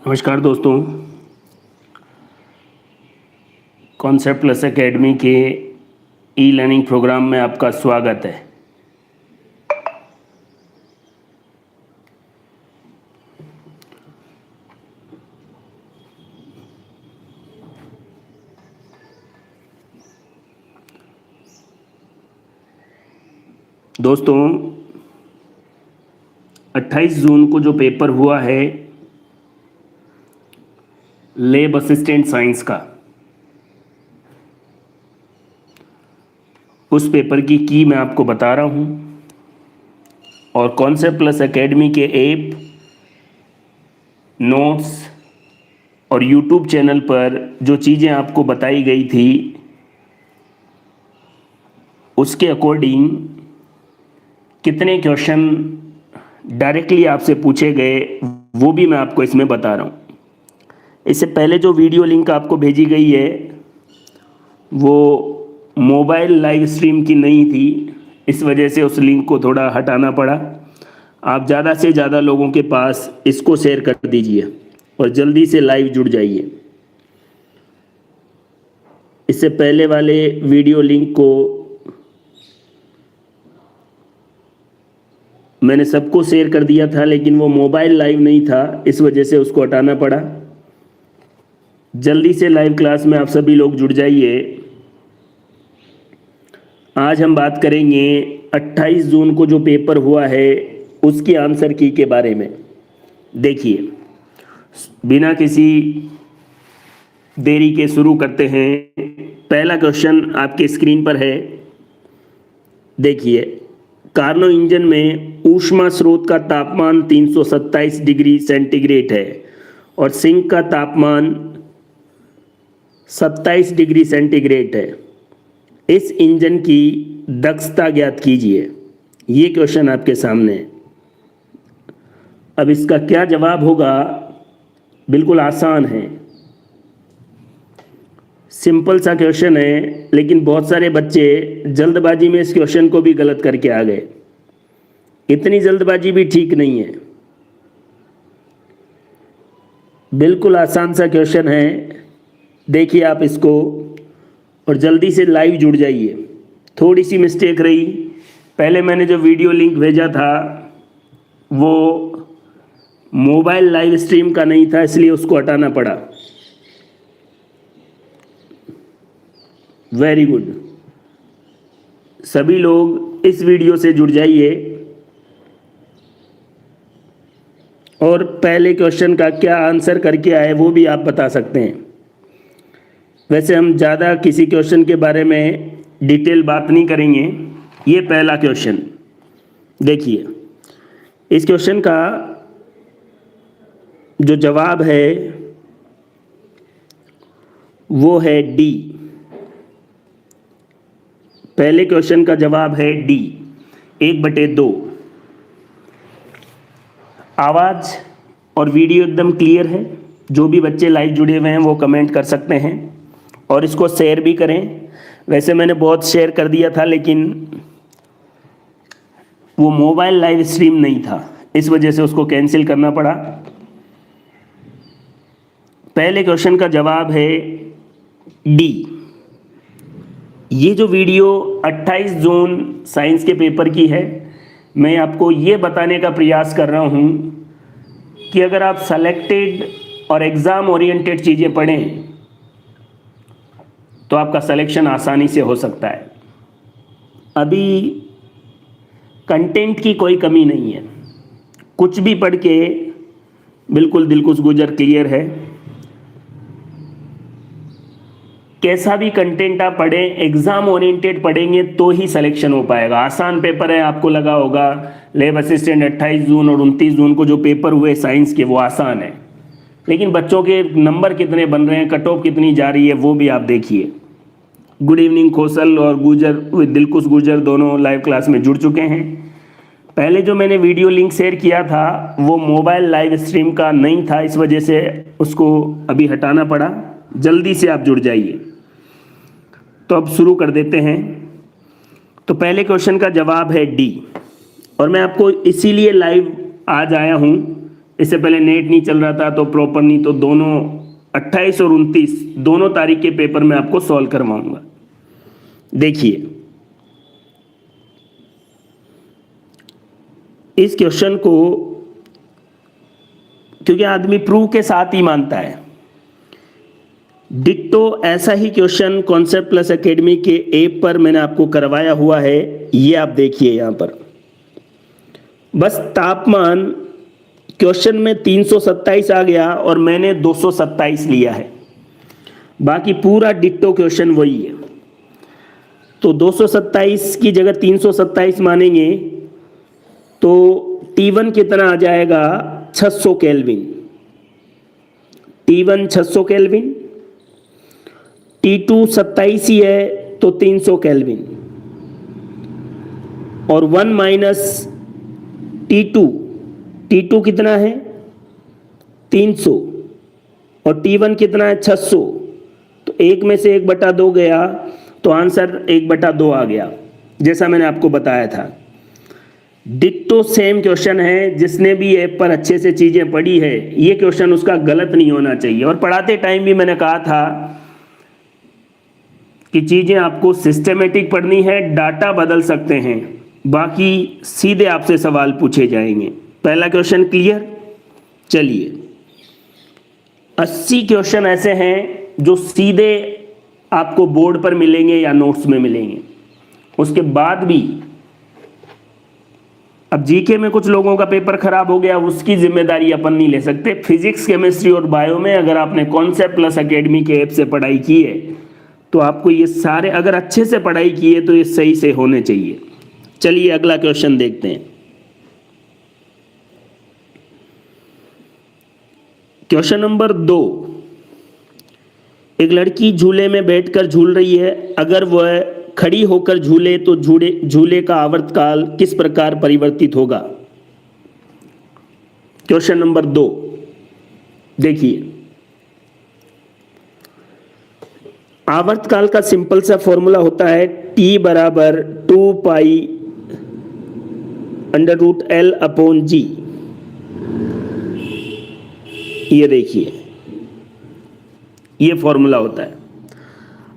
नमस्कार दोस्तों, concept plus academy के ई लर्निंग प्रोग्राम में आपका स्वागत है। दोस्तों, 28 जून को जो पेपर हुआ है लैब असिस्टेंट साइंस का, उस पेपर की मैं आपको बता रहा हूं और कॉन्सेप्ट प्लस एकेडमी के ऐप, नोट्स और यूट्यूब चैनल पर जो चीज़ें आपको बताई गई थी उसके अकॉर्डिंग कितने क्वेश्चन डायरेक्टली आपसे पूछे गए वो भी मैं आपको इसमें बता रहा हूँ। इससे पहले जो वीडियो लिंक आपको भेजी गई है वो मोबाइल लाइव स्ट्रीम की नहीं थी, इस वजह से उस लिंक को थोड़ा हटाना पड़ा। आप ज़्यादा से ज़्यादा लोगों के पास इसको शेयर कर दीजिए और जल्दी से लाइव जुड़ जाइए। इससे पहले वाले वीडियो लिंक को मैंने सबको शेयर कर दिया था, लेकिन वो मोबाइल लाइव नहीं था, इस वजह से उसको हटाना पड़ा। जल्दी से लाइव क्लास में आप सभी लोग जुड़ जाइए। आज हम बात करेंगे 28 जून को जो पेपर हुआ है उसकी आंसर की के बारे में। देखिए, बिना किसी देरी के शुरू करते हैं। पहला क्वेश्चन आपके स्क्रीन पर है। देखिए, कार्नो इंजन में ऊष्मा स्रोत का तापमान 327 डिग्री सेंटीग्रेड है और सिंक का तापमान 27 डिग्री सेंटीग्रेड है। इस इंजन की दक्षता ज्ञात कीजिए। ये क्वेश्चन आपके सामने है। अब इसका क्या जवाब होगा? बिल्कुल आसान है, सिंपल सा क्वेश्चन है, लेकिन बहुत सारे बच्चे जल्दबाजी में इस क्वेश्चन को भी गलत करके आ गए। इतनी जल्दबाजी भी ठीक नहीं है। बिल्कुल आसान सा क्वेश्चन है। देखिए आप इसको और जल्दी से लाइव जुड़ जाइए। थोड़ी सी मिस्टेक रही, पहले मैंने जो वीडियो लिंक भेजा था वो मोबाइल लाइव स्ट्रीम का नहीं था, इसलिए उसको हटाना पड़ा। वेरी गुड, सभी लोग इस वीडियो से जुड़ जाइए और पहले क्वेश्चन का क्या आंसर करके आए वो भी आप बता सकते हैं। वैसे हम ज़्यादा किसी क्वेश्चन के बारे में डिटेल बात नहीं करेंगे। ये पहला क्वेश्चन देखिए, इस क्वेश्चन का जो जवाब है वो है डी। पहले क्वेश्चन का जवाब है डी, 1/2। आवाज़ और वीडियो एकदम क्लियर है। जो भी बच्चे लाइव जुड़े हुए हैं वो कमेंट कर सकते हैं और इसको शेयर भी करें। वैसे मैंने बहुत शेयर कर दिया था, लेकिन वो मोबाइल लाइव स्ट्रीम नहीं था, इस वजह से उसको कैंसिल करना पड़ा। पहले क्वेश्चन का जवाब है डी। ये जो वीडियो 28 जून साइंस के पेपर की है, मैं आपको ये बताने का प्रयास कर रहा हूँ कि अगर आप सेलेक्टेड और एग्ज़ाम ओरिएंटेड चीज़ें पढ़ें तो आपका सिलेक्शन आसानी से हो सकता है। अभी कंटेंट की कोई कमी नहीं है, कुछ भी पढ़ के बिल्कुल दिलखुश गुजर क्लियर है। कैसा भी कंटेंट आप पढ़ें, एग्ज़ाम ओरिएंटेड पढ़ेंगे तो ही सिलेक्शन हो पाएगा। आसान पेपर है, आपको लगा होगा लैब असिस्टेंट 28 जून और 29 जून को जो पेपर हुए साइंस के वो आसान है, लेकिन बच्चों के नंबर कितने बन रहे हैं, कट ऑफ कितनी जा रही है, वो भी आप देखिए। गुड इवनिंग खोसल और गुजर, दिलकुश गुजर दोनों लाइव क्लास में जुड़ चुके हैं। पहले जो मैंने वीडियो लिंक शेयर किया था वो मोबाइल लाइव स्ट्रीम का नहीं था, इस वजह से उसको अभी हटाना पड़ा। जल्दी से आप जुड़ जाइए। तो अब शुरू कर देते हैं। तो पहले क्वेश्चन का जवाब है डी, और मैं आपको इसीलिए लाइव आज आया हूँ इससे पहले नेट नहीं चल रहा था तो प्रॉपर नहीं, तो दोनों 28 और 29 दोनों तारीख के पेपर में आपको सॉल्व करवाऊंगा। देखिए इस क्वेश्चन को, क्योंकि आदमी प्रूव के साथ ही मानता है, डिट्टो ऐसा ही क्वेश्चन कॉन्सेप्ट प्लस एकेडमी के ऐप पर मैंने आपको करवाया हुआ है। ये आप देखिए यहां पर, बस तापमान क्वेश्चन में 327 आ गया और मैंने 227 लिया है, बाकी पूरा डिट्टो क्वेश्चन वही है। तो 227 की जगह 327 मानेंगे तो T1 कितना आ जाएगा, 600 केल्विन। T1 600 केल्विन, T2 27 ही है तो 300 केल्विन, और 1 माइनस T2 कितना है 300 और T1 कितना है 600, तो 1 में से 1/2 गया तो आंसर 1/2 आ गया, जैसा मैंने आपको बताया था। डिट्टो सेम क्वेश्चन है, जिसने भी ऐप पर अच्छे से चीजें पढ़ी है ये क्वेश्चन उसका गलत नहीं होना चाहिए। और पढ़ाते टाइम भी मैंने कहा था कि चीजें आपको सिस्टमेटिक पढ़नी है, डाटा बदल सकते हैं, बाकी सीधे आपसे सवाल पूछे जाएंगे। पहला क्वेश्चन क्लियर। चलिए 80 क्वेश्चन ऐसे हैं जो सीधे आपको बोर्ड पर मिलेंगे या नोट्स में मिलेंगे। उसके बाद भी अब जीके में कुछ लोगों का पेपर खराब हो गया, उसकी जिम्मेदारी अपन नहीं ले सकते। फिजिक्स, केमिस्ट्री और बायो में अगर आपने कॉन्सेप्ट प्लस एकेडमी के ऐप से पढ़ाई की है तो आपको ये सारे, अगर अच्छे से पढ़ाई की है तो ये सही से होने चाहिए। चलिए अगला क्वेश्चन देखते हैं। क्वेश्चन नंबर 2, एक लड़की झूले में बैठकर झूल रही है, अगर वह खड़ी होकर झूले तो झूले का आवर्तकाल किस प्रकार परिवर्तित होगा। क्वेश्चन नंबर 2 देखिए, आवर्तकाल का सिंपल सा फॉर्मूला होता है T बराबर 2 पाई √L/G। ये देखिए ये फॉर्मूला होता है।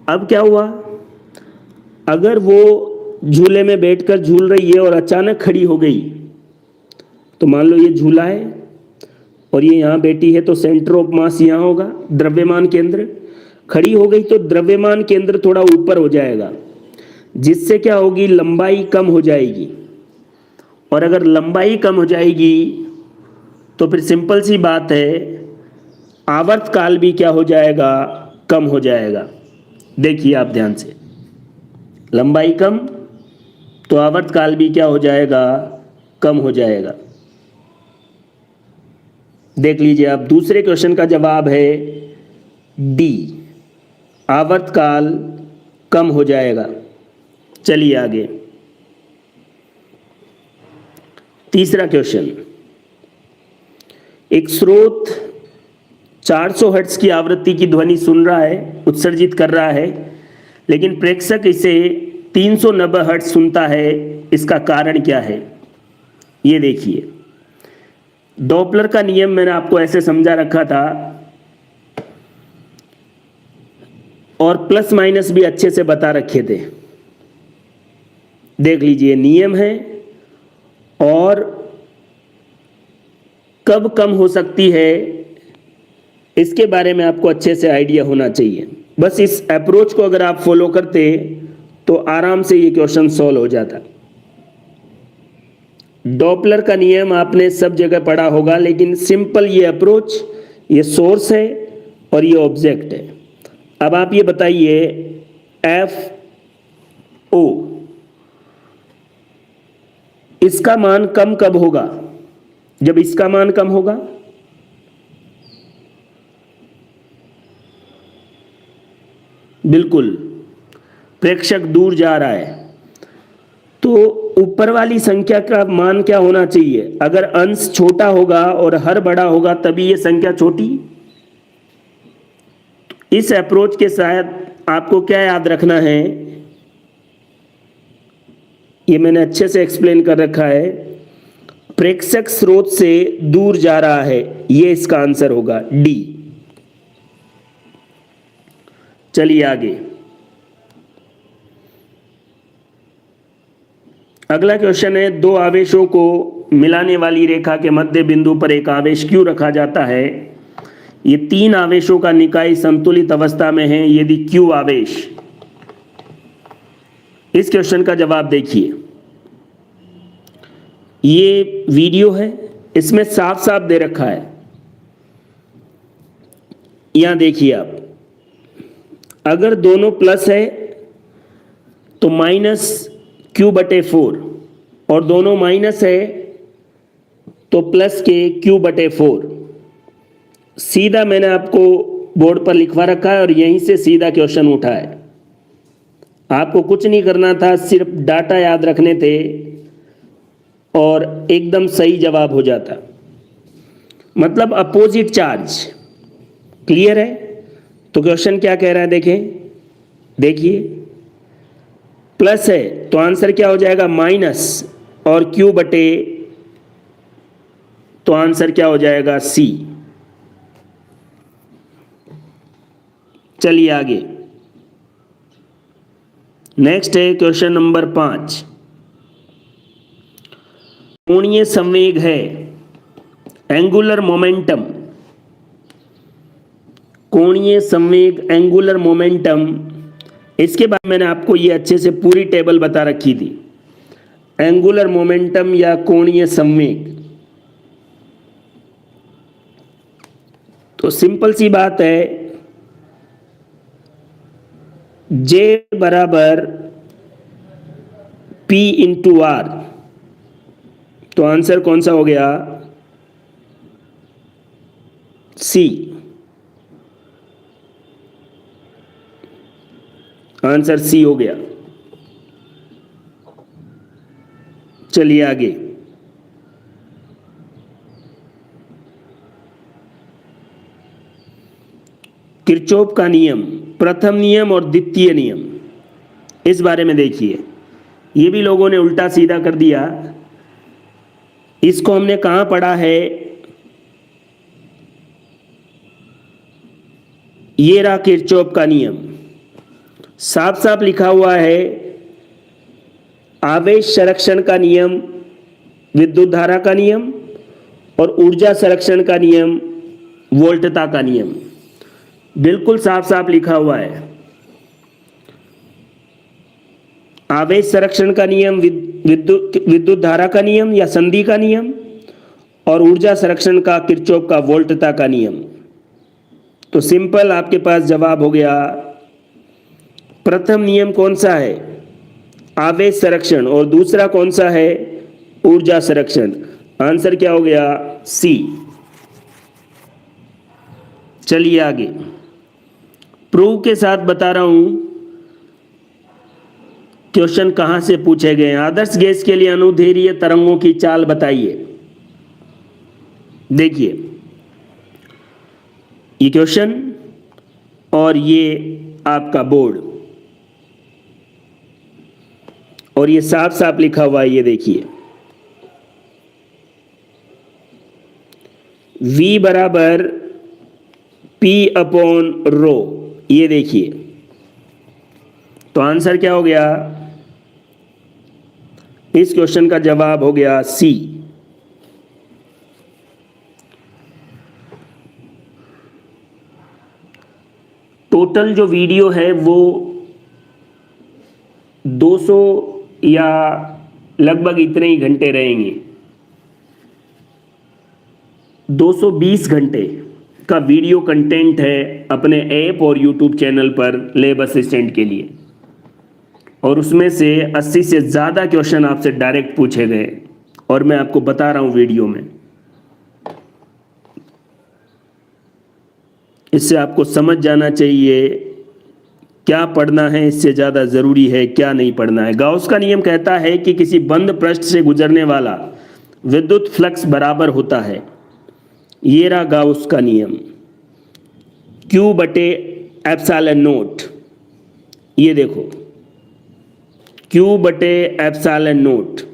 अब क्या हुआ, अगर वो झूले में बैठकर झूल रही है और अचानक खड़ी हो गई, तो मान लो ये झूला है और ये यहां बैठी है, तो सेंटर ऑफ मास यहां होगा, द्रव्यमान केंद्र। खड़ी हो गई तो द्रव्यमान केंद्र थोड़ा ऊपर हो जाएगा, जिससे क्या होगी, लंबाई कम हो जाएगी। और अगर लंबाई कम हो जाएगी तो फिर सिंपल सी बात है, आवर्तकाल भी क्या हो जाएगा, कम हो जाएगा। देखिए आप ध्यान से, लंबाई कम तो आवर्तकाल भी क्या हो जाएगा, कम हो जाएगा। देख लीजिए आप, दूसरे क्वेश्चन का जवाब है डी, आवर्तकाल कम हो जाएगा। चलिए आगे, तीसरा क्वेश्चन, एक स्रोत 400 हर्ट्ज की आवृत्ति की ध्वनि सुन रहा है, उत्सर्जित कर रहा है, लेकिन प्रेक्षक इसे 390 हर्ट्ज सुनता है, इसका कारण क्या है। ये देखिए, डॉपलर का नियम मैंने आपको ऐसे समझा रखा था, और प्लस माइनस भी अच्छे से बता रखे थे। देख लीजिए, नियम है और कब कम हो सकती है इसके बारे में आपको अच्छे से आइडिया होना चाहिए। बस इस अप्रोच को अगर आप फॉलो करते तो आराम से ये क्वेश्चन सॉल्व हो जाता। डॉपलर का नियम आपने सब जगह पढ़ा होगा, लेकिन सिंपल ये अप्रोच, ये सोर्स है और ये ऑब्जेक्ट है। अब आप ये बताइए, FO इसका मान कम कब होगा, जब इसका मान कम होगा। बिल्कुल, प्रेक्षक दूर जा रहा है तो ऊपर वाली संख्या का मान क्या होना चाहिए, अगर अंश छोटा होगा और हर बड़ा होगा तभी ये संख्या छोटी। इस अप्रोच के साथ आपको क्या याद रखना है, ये मैंने अच्छे से एक्सप्लेन कर रखा है, प्रेक्षक स्रोत से दूर जा रहा है, ये इसका आंसर होगा डी। चलिए आगे, अगला क्वेश्चन है, दो आवेशों को मिलाने वाली रेखा के मध्य बिंदु पर एक आवेश क्यों रखा जाता है? ये तीन आवेशों का निकाय संतुलित अवस्था में है यदि क्यू आवेश। इस क्वेश्चन का जवाब देखिए, ये वीडियो है, इसमें साफ साफ दे रखा है, यहां देखिए आप, अगर दोनों प्लस है तो -q/4 और दोनों माइनस है तो प्लस के q/4। सीधा मैंने आपको बोर्ड पर लिखवा रखा है और यहीं से सीधा क्वेश्चन उठा है। आपको कुछ नहीं करना था, सिर्फ डाटा याद रखने थे और एकदम सही जवाब हो जाता। मतलब अपोजिट चार्ज। क्लियर है? तो क्वेश्चन क्या कह रहा है देखें, देखिए, प्लस है तो आंसर क्या हो जाएगा माइनस, और q बटे तो आंसर क्या हो जाएगा सी। चलिए आगे, नेक्स्ट है क्वेश्चन नंबर 5। कोणीय संवेग है, एंगुलर मोमेंटम। कोणीय संवेग, एंगुलर मोमेंटम, इसके बाद मैंने आपको ये अच्छे से पूरी टेबल बता रखी थी। एंगुलर मोमेंटम या कोणीय संवेग, तो सिंपल सी बात है, J बराबर P इंटू आर। तो आंसर कौन सा हो गया? सी। आंसर सी हो गया। चलिए आगे, किरचॉफ का नियम, प्रथम नियम और द्वितीय नियम, इस बारे में देखिए। ये भी लोगों ने उल्टा सीधा कर दिया। इसको हमने कहां पढ़ा है? ये रहा किरचॉफ का नियम, साफ साफ लिखा हुआ है, आवेश संरक्षण का नियम, विद्युत धारा का नियम, और ऊर्जा संरक्षण का नियम, वोल्टता का नियम। बिल्कुल साफ साफ लिखा हुआ है। आवेश संरक्षण का नियम, विद्युत धारा का नियम या संधि का नियम, और ऊर्जा संरक्षण का किरचॉफ का वोल्टता का नियम। तो सिंपल आपके पास जवाब हो गया। प्रथम नियम कौन सा है? आवेश संरक्षण, और दूसरा कौन सा है? ऊर्जा संरक्षण। आंसर क्या हो गया? सी। चलिए आगे, प्रूफ के साथ बता रहा हूं क्वेश्चन कहां से पूछे गए हैं। आदर्श गैस के लिए अनुदैर्ध्य तरंगों की चाल बताइए। देखिए, ये क्वेश्चन और ये आपका बोर्ड, और ये साफ साफ लिखा हुआ है, ये देखिए, V बराबर P/ρ। ये देखिए, तो आंसर क्या हो गया? इस क्वेश्चन का जवाब हो गया सी। टोटल जो वीडियो है वो 200 या लगभग इतने ही घंटे रहेंगे। 220 घंटे का वीडियो कंटेंट है अपने ऐप और यूट्यूब चैनल पर लैब असिस्टेंट के लिए, और उसमें से 80 से ज़्यादा क्वेश्चन आपसे डायरेक्ट पूछे गए, और मैं आपको बता रहा हूं वीडियो में। इससे आपको समझ जाना चाहिए क्या पढ़ना है, इससे ज़्यादा ज़रूरी है क्या नहीं पढ़ना है। गाउस का नियम कहता है कि किसी बंद पृष्ठ से गुजरने वाला विद्युत फ्लक्स बराबर होता है, ये रहा गाउस का नियम, Q/ε0। ये देखो, Q/ε0।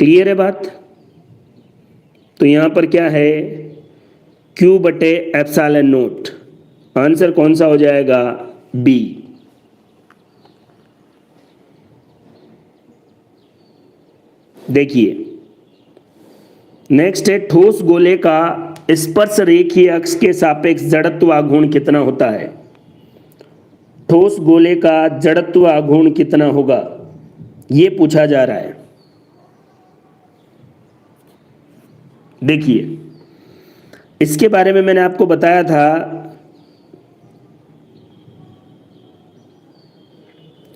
क्लियर है बात? तो यहां पर क्या है, Q बटे एप्सिलॉन नोट। आंसर कौन सा हो जाएगा? बी। देखिए नेक्स्ट है, ठोस गोले का स्पर्श रेखीय अक्ष के सापेक्ष जड़त्व आघूर्ण कितना होता है? ठोस गोले का जड़त्व आघूर्ण कितना होगा, यह पूछा जा रहा है। देखिए इसके बारे में मैंने आपको बताया था,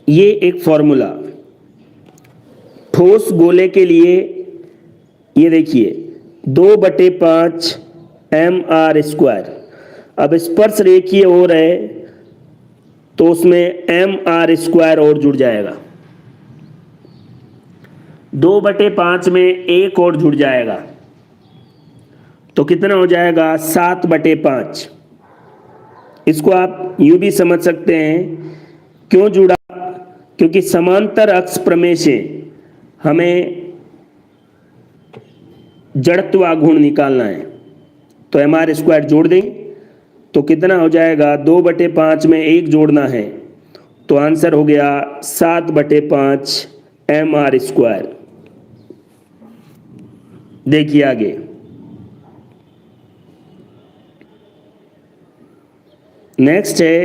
ये एक फॉर्मूला ठोस गोले के लिए, ये देखिए 2/5 mr²। अब स्पर्श रेखीय और है तो उसमें mr² और जुड़ जाएगा, 2/5 में एक और जुड़ जाएगा, तो कितना हो जाएगा? 7/5। इसको आप यूं भी समझ सकते हैं, क्यों जुड़ा? क्योंकि समांतर अक्ष प्रमेय से हमें जड़त्व आघूर्ण निकालना है, तो mr² जोड़ दें तो कितना हो जाएगा? 2/5 में एक जोड़ना है, तो आंसर हो गया 7/5 mr²। देखिए आगे, नेक्स्ट है,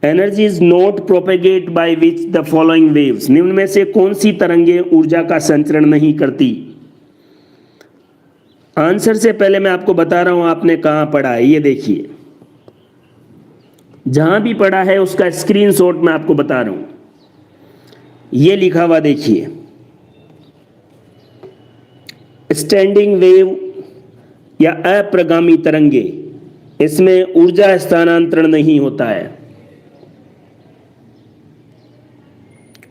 energy is not propagate by which the following waves. निम्न में से कौन सी तरंगें ऊर्जा का संचरण नहीं करती? आंसर से पहले मैं आपको बता रहा हूं आपने कहां पढ़ा है। ये देखिए, जहां भी पढ़ा है उसका स्क्रीनशॉट मैं आपको बता रहा हूं। ये लिखा हुआ देखिए, स्टैंडिंग वेव या अप्रगामी तरंगे, इसमें ऊर्जा स्थानांतरण नहीं होता है।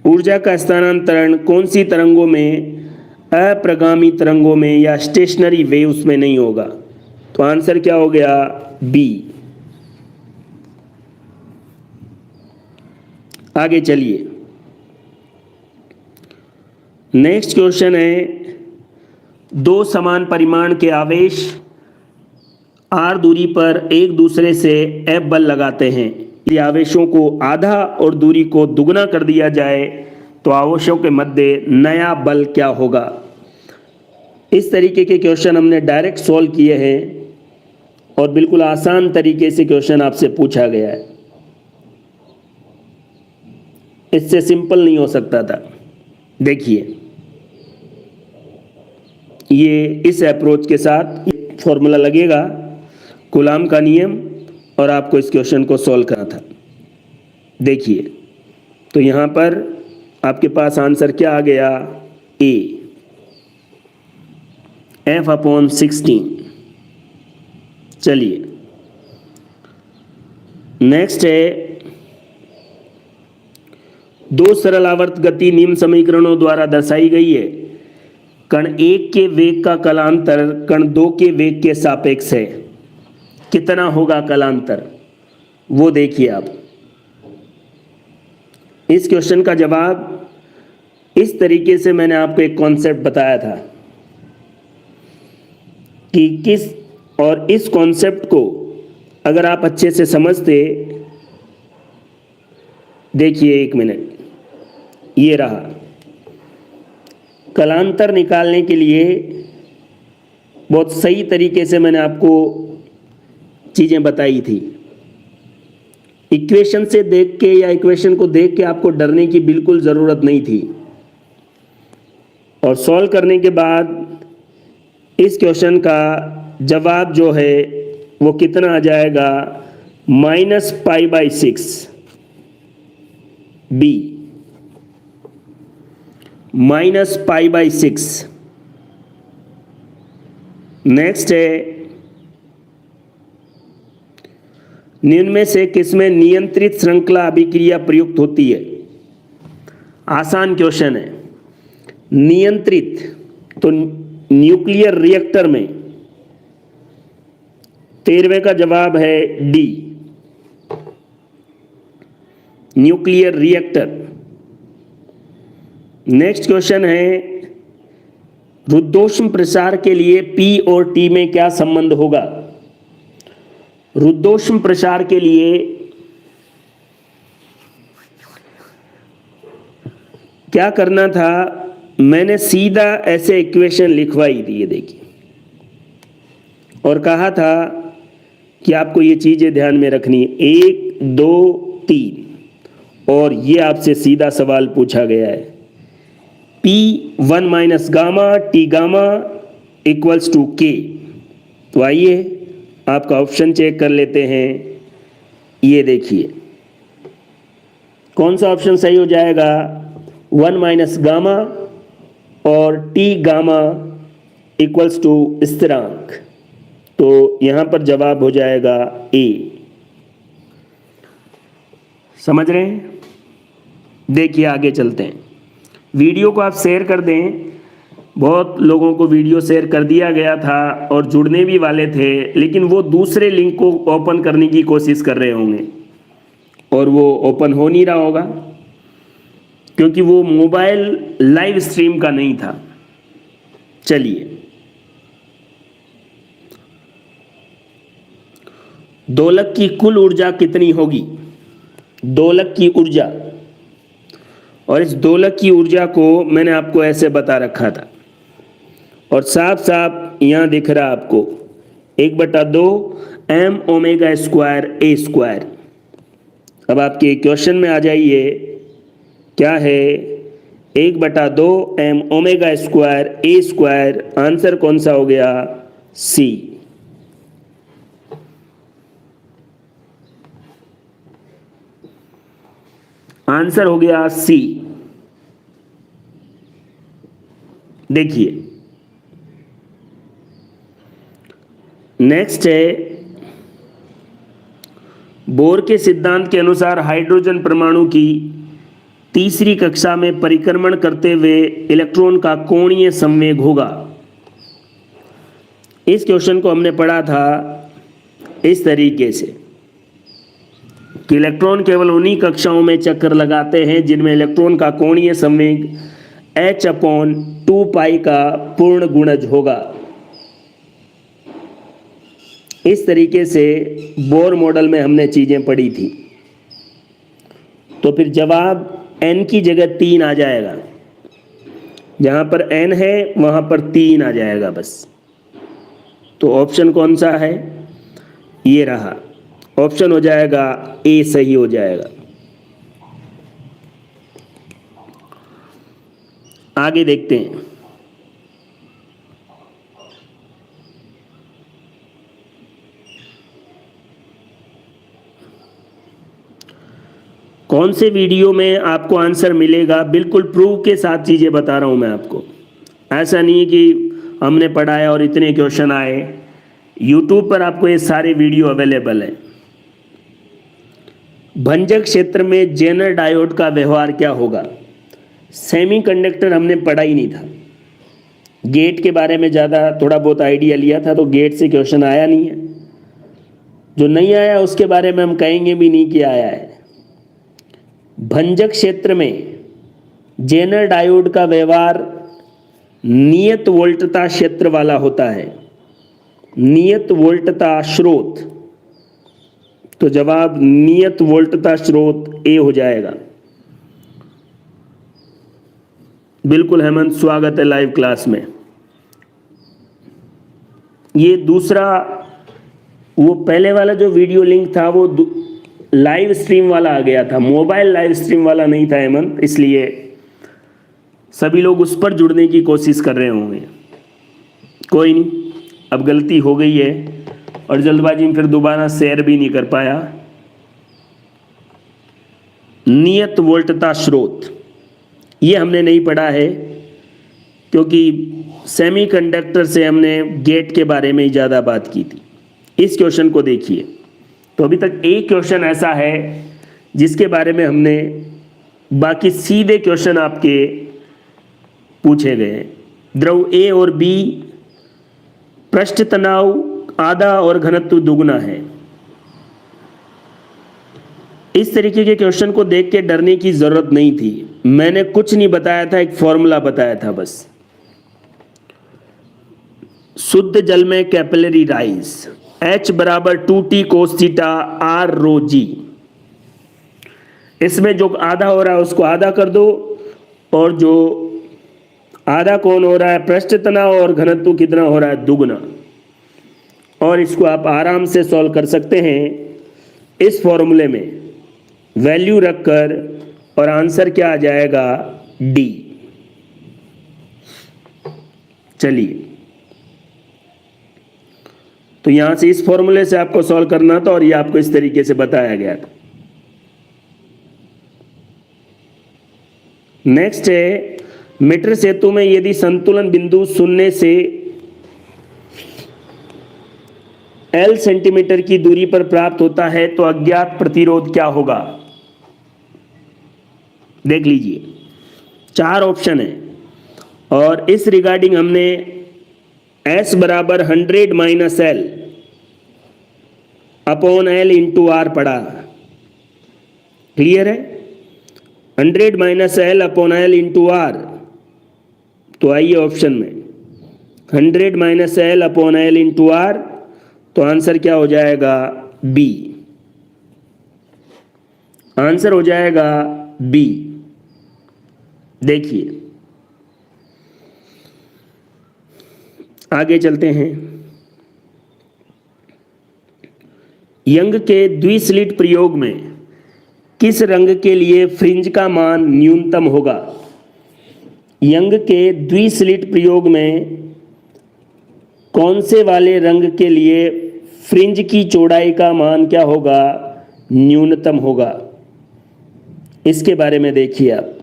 ऊर्जा का स्थानांतरण कौन सी तरंगों में? अप्रगामी तरंगों में या स्टेशनरी वेव्स में नहीं होगा। तो आंसर क्या हो गया? बी। आगे चलिए, नेक्स्ट क्वेश्चन है, दो समान परिमाण के आवेश r दूरी पर एक दूसरे से F बल लगाते हैं। यदि आवेशों को आधा और दूरी को दुगना कर दिया जाए तो आवेशों के मध्य नया बल क्या होगा? इस तरीके के क्वेश्चन हमने डायरेक्ट सॉल्व किए हैं और बिल्कुल आसान तरीके से क्वेश्चन आपसे पूछा गया है, इससे सिंपल नहीं हो सकता था। देखिए ये इस अप्रोच के साथ फॉर्मूला लगेगा, कूलाम का नियम, और आपको इस क्वेश्चन को सॉल्व करना था। देखिए तो यहाँ पर आपके पास आंसर क्या आ गया? ए, F/16। चलिए नेक्स्ट है, दो सरल आवर्त गति निम्न समीकरणों द्वारा दर्शाई गई है। कण 1 के वेग का कलांतर कण 2 के वेग के सापेक्ष है। कितना होगा कलांतर, वो देखिए आप। इस क्वेश्चन का जवाब इस तरीके से मैंने आपको एक कॉन्सेप्ट बताया था कि किस, और इस कॉन्सेप्ट को अगर आप अच्छे से समझते, देखिए एक मिनट, ये रहा कलांतर निकालने के लिए बहुत सही तरीके से मैंने आपको चीजें बताई थी। इक्वेशन से देख के या इक्वेशन को देख के आपको डरने की बिल्कुल जरूरत नहीं थी, और सॉल्व करने के बाद इस क्वेश्चन का जवाब जो है वो कितना आ जाएगा? -π/6 बी, -π/6। नेक्स्ट है, निम्न में से किसमें नियंत्रित श्रृंखला अभिक्रिया प्रयुक्त होती है? आसान क्वेश्चन है। नियंत्रित, तो न्यूक्लियर रिएक्टर में 13वें का जवाब है D, nuclear reactor. Next question है, रुद्धोष्म प्रसार के लिए P और T में क्या संबंध होगा? रुद्धोष्म प्रसार के लिए क्या करना था, मैंने सीधा ऐसे इक्वेशन लिखवाई थी, ये देखिए, और कहा था कि आपको ये चीजें ध्यान में रखनी है, 1 2 3, और ये आपसे सीधा सवाल पूछा गया है, P1 minus gamma T gamma equals to K। तो आइए आपका ऑप्शन चेक कर लेते हैं। ये देखिए कौन सा ऑप्शन सही हो जाएगा, 1 माइनस गामा और T गामा इक्वल्स टू स्थिरांक। तो यहां पर जवाब हो जाएगा A। समझ रहे हैं? देखिए आगे चलते हैं। वीडियो को आप शेयर कर दें, बहुत लोगों को वीडियो शेयर कर दिया गया था और जुड़ने भी वाले थे, लेकिन वो दूसरे लिंक को ओपन करने की कोशिश कर रहे होंगे और वो ओपन हो नहीं रहा होगा क्योंकि वो मोबाइल लाइव स्ट्रीम का नहीं था। चलिए, दोलक की कुल ऊर्जा कितनी होगी? दोलक की ऊर्जा, और इस दोलक की ऊर्जा को मैंने आपको ऐसे बता रखा था और साफ साफ यहां दिख रहा आपको 1/2 m omega square a square. अब आपके क्वेश्चन में आ जाइए, क्या है 1/2 m omega square a square, answer कौन सा हो गया? C। आंसर हो गया C। देखिए नेक्स्ट है, बोर के सिद्धांत के अनुसार हाइड्रोजन परमाणु की तीसरी कक्षा में परिक्रमण करते हुए इलेक्ट्रॉन का कोणीय संवेग होगा। इस क्वेश्चन को हमने पढ़ा था इस तरीके से कि इलेक्ट्रॉन केवल उन्हीं कक्षाओं में चक्कर लगाते हैं जिनमें इलेक्ट्रॉन का कोणीय संवेग h/2π का पूर्ण गुणज होगा। इस तरीके से बोर मॉडल में हमने चीजें पढ़ी थी। तो फिर जवाब n की जगह 3 आ जाएगा, जहां पर n है वहां पर 3 आ जाएगा बस। तो ऑप्शन कौन सा है? ये रहा, ऑप्शन हो जाएगा A सही हो जाएगा। आगे देखते हैं। कौन से वीडियो में आपको आंसर मिलेगा? बिल्कुल प्रूफ के साथ चीजें बता रहा हूं मैं आपको। ऐसा नहीं है कि हमने पढ़ाया और इतने क्वेश्चन आए। YouTube पर आपको ये सारे वीडियो अवेलेबल है। भंजक क्षेत्र में जेनर डायोड का व्यवहार क्या होगा? सेमीकंडक्टर हमने पढ़ा ही नहीं था। गेट के बारे में ज़्यादा थोड़ा बहुत आइडिया लिया था, तो गेट से क्वेश्चन आया नहीं है। जो नहीं आया उसके बारे में हम कहेंगे भी नहीं कि आया है। भंजक क्षेत्र में जेनर डायोड का व्यवहार नियत वोल्टता क्षेत्र वाला होता है, नियत वोल्टता स्रोत। तो जवाब नियत वोल्टता स्रोत ए हो जाएगा। बिल्कुल हेमंत, स्वागत है लाइव क्लास में। ये दूसरा, वो पहले वाला जो वीडियो लिंक था वो लाइव स्ट्रीम वाला आ गया था, मोबाइल लाइव स्ट्रीम वाला नहीं था हेमंत, इसलिए सभी लोग उस पर जुड़ने की कोशिश कर रहे होंगे। कोई नहीं, अब गलती हो गई है और जल्दबाजी में फिर दोबारा शेयर भी नहीं कर पाया। नियत वोल्टता स्रोत ये हमने नहीं पढ़ा है क्योंकि सेमीकंडक्टर से हमने गेट के बारे में ही ज़्यादा बात की थी। इस क्वेश्चन को देखिए, तो अभी तक एक क्वेश्चन ऐसा है जिसके बारे में हमने, बाकी सीधे क्वेश्चन आपके पूछे गए हैं। द्रव ए और बी, पृष्ठ तनाव आधा और घनत्व दुगुना है। इस तरीके के क्वेश्चन को देख के डरने की जरूरत नहीं थी। मैंने कुछ नहीं बताया था, एक फॉर्मूला बताया था बस। शुद्ध जल में कैपिलरी राइज H बराबर 2T कोस थीटा R रो जी। इसमें जो आधा हो रहा है उसको आधा कर दो, और जो आधा कौन हो रहा है, पृष्ठ तनाव, और घनत्व कितना हो रहा है, दुगना। और इसको आप आराम से सॉल्व कर सकते हैं इस फॉर्मूले में वैल्यू रखकर, और आंसर क्या आ जाएगा, डी। चलिए, तो यहां से इस फॉर्मूले से आपको सॉल्व करना था, और ये आपको इस तरीके से बताया गया था। नेक्स्ट है, मीटर सेतु में यदि संतुलन बिंदु शून्य से L सेंटीमीटर की दूरी पर प्राप्त होता है तो अज्ञात प्रतिरोध क्या होगा। देख लीजिए, 4 ऑप्शन है, और इस रिगार्डिंग हमने S बराबर 100 minus L upon L into R पढ़ा। क्लियर है, 100 minus L upon L into R. तो आइए ऑप्शन में 100 minus L upon L into R, तो आंसर क्या हो जाएगा, बी। आंसर हो जाएगा बी। देखिए, आगे चलते हैं। यंग के द्विस्लिट प्रयोग में किस रंग के लिए फ्रिंज का मान न्यूनतम होगा। यंग के द्विस्लिट प्रयोग में कौन से वाले रंग के लिए फ्रिंज की चौड़ाई का मान क्या होगा, न्यूनतम होगा। इसके बारे में देखिए आप,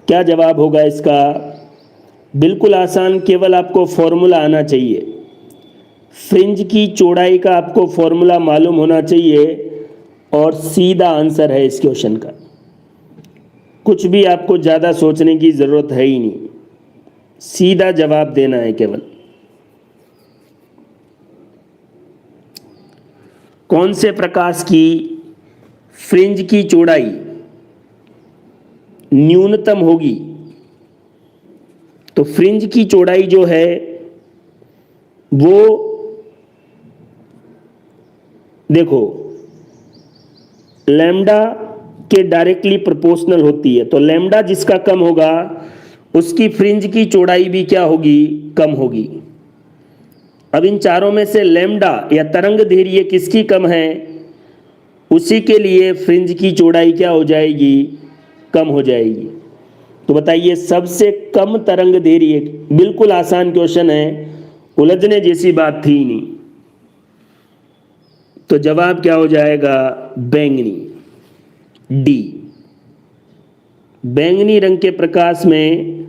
क्या जवाब होगा इसका। बिल्कुल आसान, केवल आपको फॉर्मूला आना चाहिए। फ्रिंज की चौड़ाई का आपको फॉर्मूला मालूम होना चाहिए, और सीधा आंसर है इस क्वेश्चन का। कुछ भी आपको ज़्यादा सोचने की ज़रूरत है ही नहीं, सीधा जवाब देना है केवल। कौन से प्रकाश की फ्रिंज की चौड़ाई न्यूनतम होगी। तो फ्रिंज की चौड़ाई जो है वो देखो लैम्डा के डायरेक्टली प्रोपोर्शनल होती है। तो लैम्डा जिसका कम होगा उसकी फ्रिंज की चौड़ाई भी क्या होगी, कम होगी। अब इन चारों में से लैम्डा या तरंग दैर्घ्य किसकी कम है, उसी के लिए फ्रिंज की चौड़ाई क्या हो जाएगी, कम हो जाएगी। तो बताइए सबसे कम तरंग दैर्घ्य, बिल्कुल आसान क्वेश्चन है, उलझने जैसी बात थी नहीं। तो जवाब क्या हो जाएगा, बैंगनी, डी। बैंगनी रंग के प्रकाश में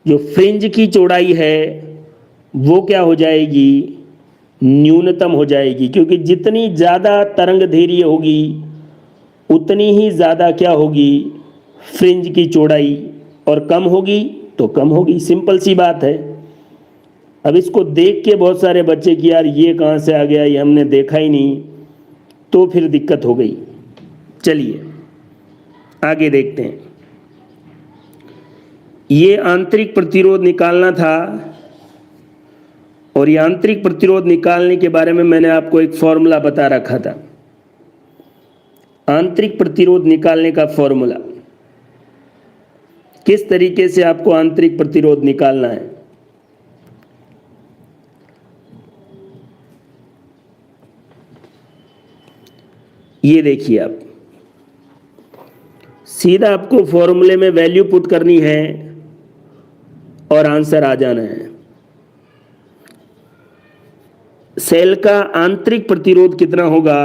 जो फ्रिंज की चौड़ाई है वो क्या हो जाएगी, न्यूनतम हो जाएगी, क्योंकि जितनी ज़्यादा तरंग दैर्घ्य होगी उतनी ही ज़्यादा क्या होगी, फ्रिंज की चौड़ाई, और कम होगी तो कम होगी। सिंपल सी बात है। अब इसको देख के बहुत सारे बच्चे कि यार ये कहाँ से आ गया, ये हमने देखा ही नहीं, तो फिर दिक्कत हो गई। चलिए आगे देखते हैं। ये आंतरिक प्रतिरोध निकालना था, और ये आंतरिक प्रतिरोध निकालने के बारे में मैंने आपको एक फॉर्मूला बता रखा था। आंतरिक प्रतिरोध निकालने का फॉर्मूला, किस तरीके से आपको आंतरिक प्रतिरोध निकालना है। ये देखिए आप, सीधा आपको फॉर्मूले में वैल्यू पुट करनी है और आंसर आ जाना है। सेल का आंतरिक प्रतिरोध कितना होगा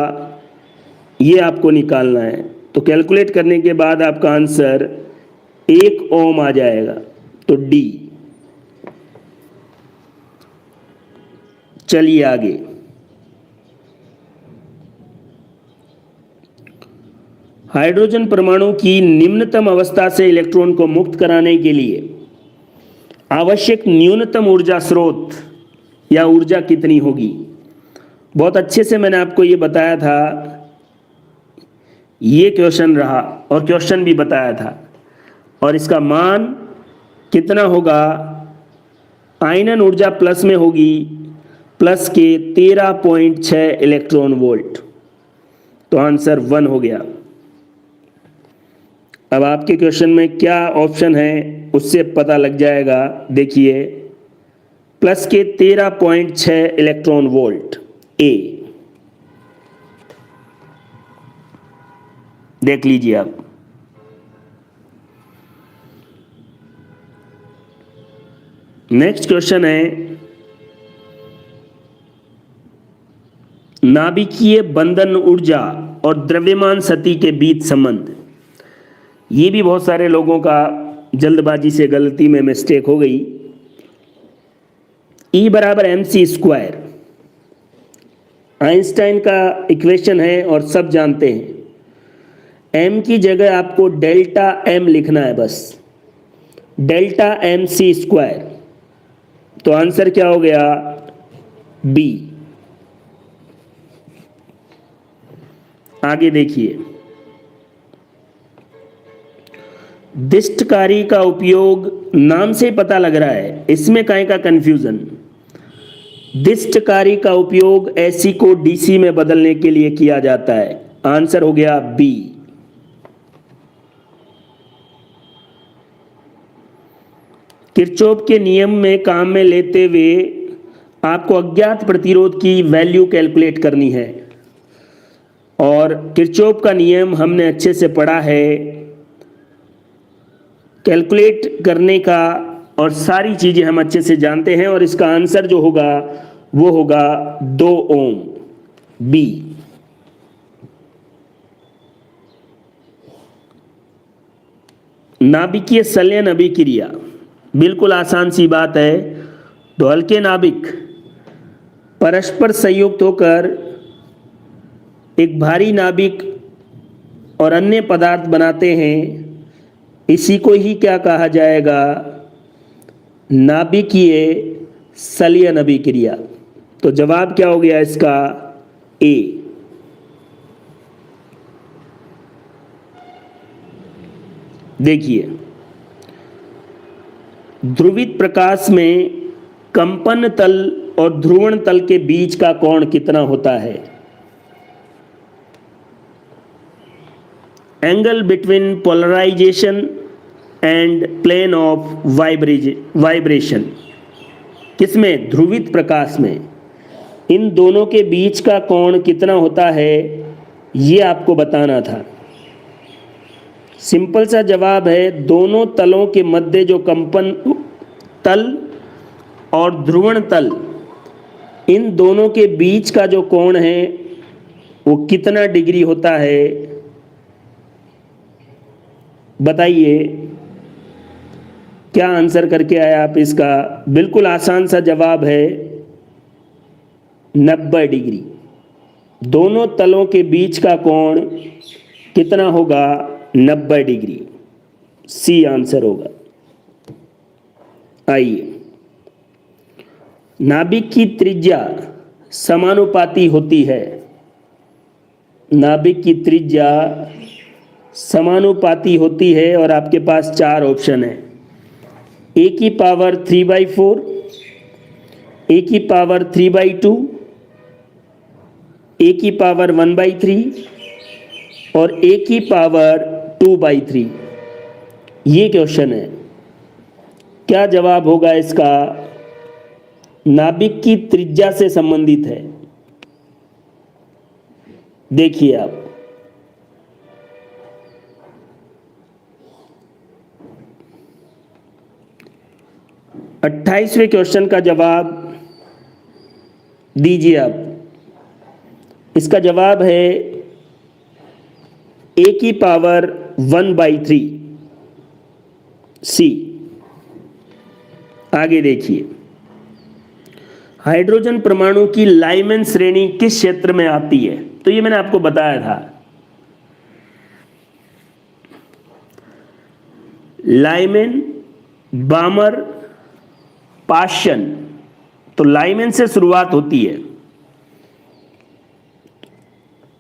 ये आपको निकालना है। तो कैलकुलेट करने के बाद आपका आंसर 1 ओम आ जाएगा, तो डी। चलिए आगे। हाइड्रोजन परमाणु की निम्नतम अवस्था से इलेक्ट्रॉन को मुक्त कराने के लिए आवश्यक न्यूनतम ऊर्जा स्रोत या ऊर्जा कितनी होगी। बहुत अच्छे से मैंने आपको ये बताया था ये क्वेश्चन रहा और क्वेश्चन भी बताया था, और इसका मान कितना होगा? आयनन ऊर्जा प्लस में होगी प्लस के 13.6 इलेक्ट्रॉन वोल्ट, तो आंसर 1 हो गया। अब आपके क्वेश्चन में क्या ऑप्शन है उससे पता लग जाएगा। देखिए, प्लस के 13.6 इलेक्ट्रॉन वोल्ट, ए। देख लीजिए आप। नेक्स्ट क्वेश्चन है, नाभिकीय बंधन ऊर्जा और द्रव्यमान सतही के बीच संबंध। ये भी बहुत सारे लोगों का जल्दबाजी से गलती में मिस्टेक हो गई। E बराबर mc², आइंस्टाइन का इक्वेशन है और सब जानते हैं। m की जगह आपको डेल्टा m लिखना है, बस डेल्टा mc²। तो आंसर क्या हो गया? बी। आगे देखिए, दिष्टकारी का उपयोग नाम से पता लग रहा है, इसमें काहे का कंफ्यूजन। दिष्टकारी का उपयोग एसी को डीसी में बदलने के लिए किया जाता है। आंसर हो गया बी। किरचॉफ के नियम में काम में लेते हुए आपको अज्ञात प्रतिरोध की वैल्यू कैलकुलेट करनी है, और किरचॉफ का नियम हमने अच्छे से पढ़ा है, कैलकुलेट करने का, और सारी चीजें हम अच्छे से जानते हैं। और इसका आंसर जो होगा वो होगा 2 ओम, बी। नाभिकीय संलयन अभिक्रिया, बिल्कुल आसान सी बात है। दो हल्के नाभिक परस्पर संयुक्त होकर एक भारी नाभिक और अन्य पदार्थ बनाते हैं। इसी को ही क्या कहा जाएगा? नाभिकीय संलयन अभिक्रिया। तो जवाब क्या हो गया इसका? ए। देखिए, ध्रुवित प्रकाश में कंपन तल और ध्रुवण तल के बीच का कोण कितना होता है? Angle between polarization and plane of vibration. किसमें? ध्रुवित प्रकाश में। इन दोनों के बीच का कोण कितना होता है, ये आपको बताना था। सिंपल सा जवाब है, दोनों तलों के मध्य जो कंपन तल और ध्रुवण तल, इन दोनों के बीच का जो कोण है वो कितना डिग्री होता है? बताइए, क्या आंसर करके आए आप इसका? बिल्कुल आसान सा जवाब है 90 डिग्री। दोनों तलों के बीच का कोण कितना होगा? 90 डिग्री। सी आंसर होगा। आइए, नाभिक की त्रिज्या समानुपाती होती है। नाभिक की त्रिज्या समानुपाती होती है, और आपके पास 4 ऑप्शन है। ए की पावर 3/4, ए की पावर 3/2, ए की पावर 1/3 और ए की पावर 2/3। ये क्वेश्चन है। क्या जवाब होगा इसका? नाभिक की त्रिज्या से संबंधित है। देखिए आप, अट्ठाईसवें क्वेश्चन का जवाब दीजिए आप। इसका जवाब है ए की पावर 1/3, सी। आगे देखिए, हाइड्रोजन परमाणु की लाइमैन श्रेणी किस क्षेत्र में आती है? तो ये मैंने आपको बताया था। Lyman, बामर, Paschen. तो लाइमैन से शुरुआत होती है।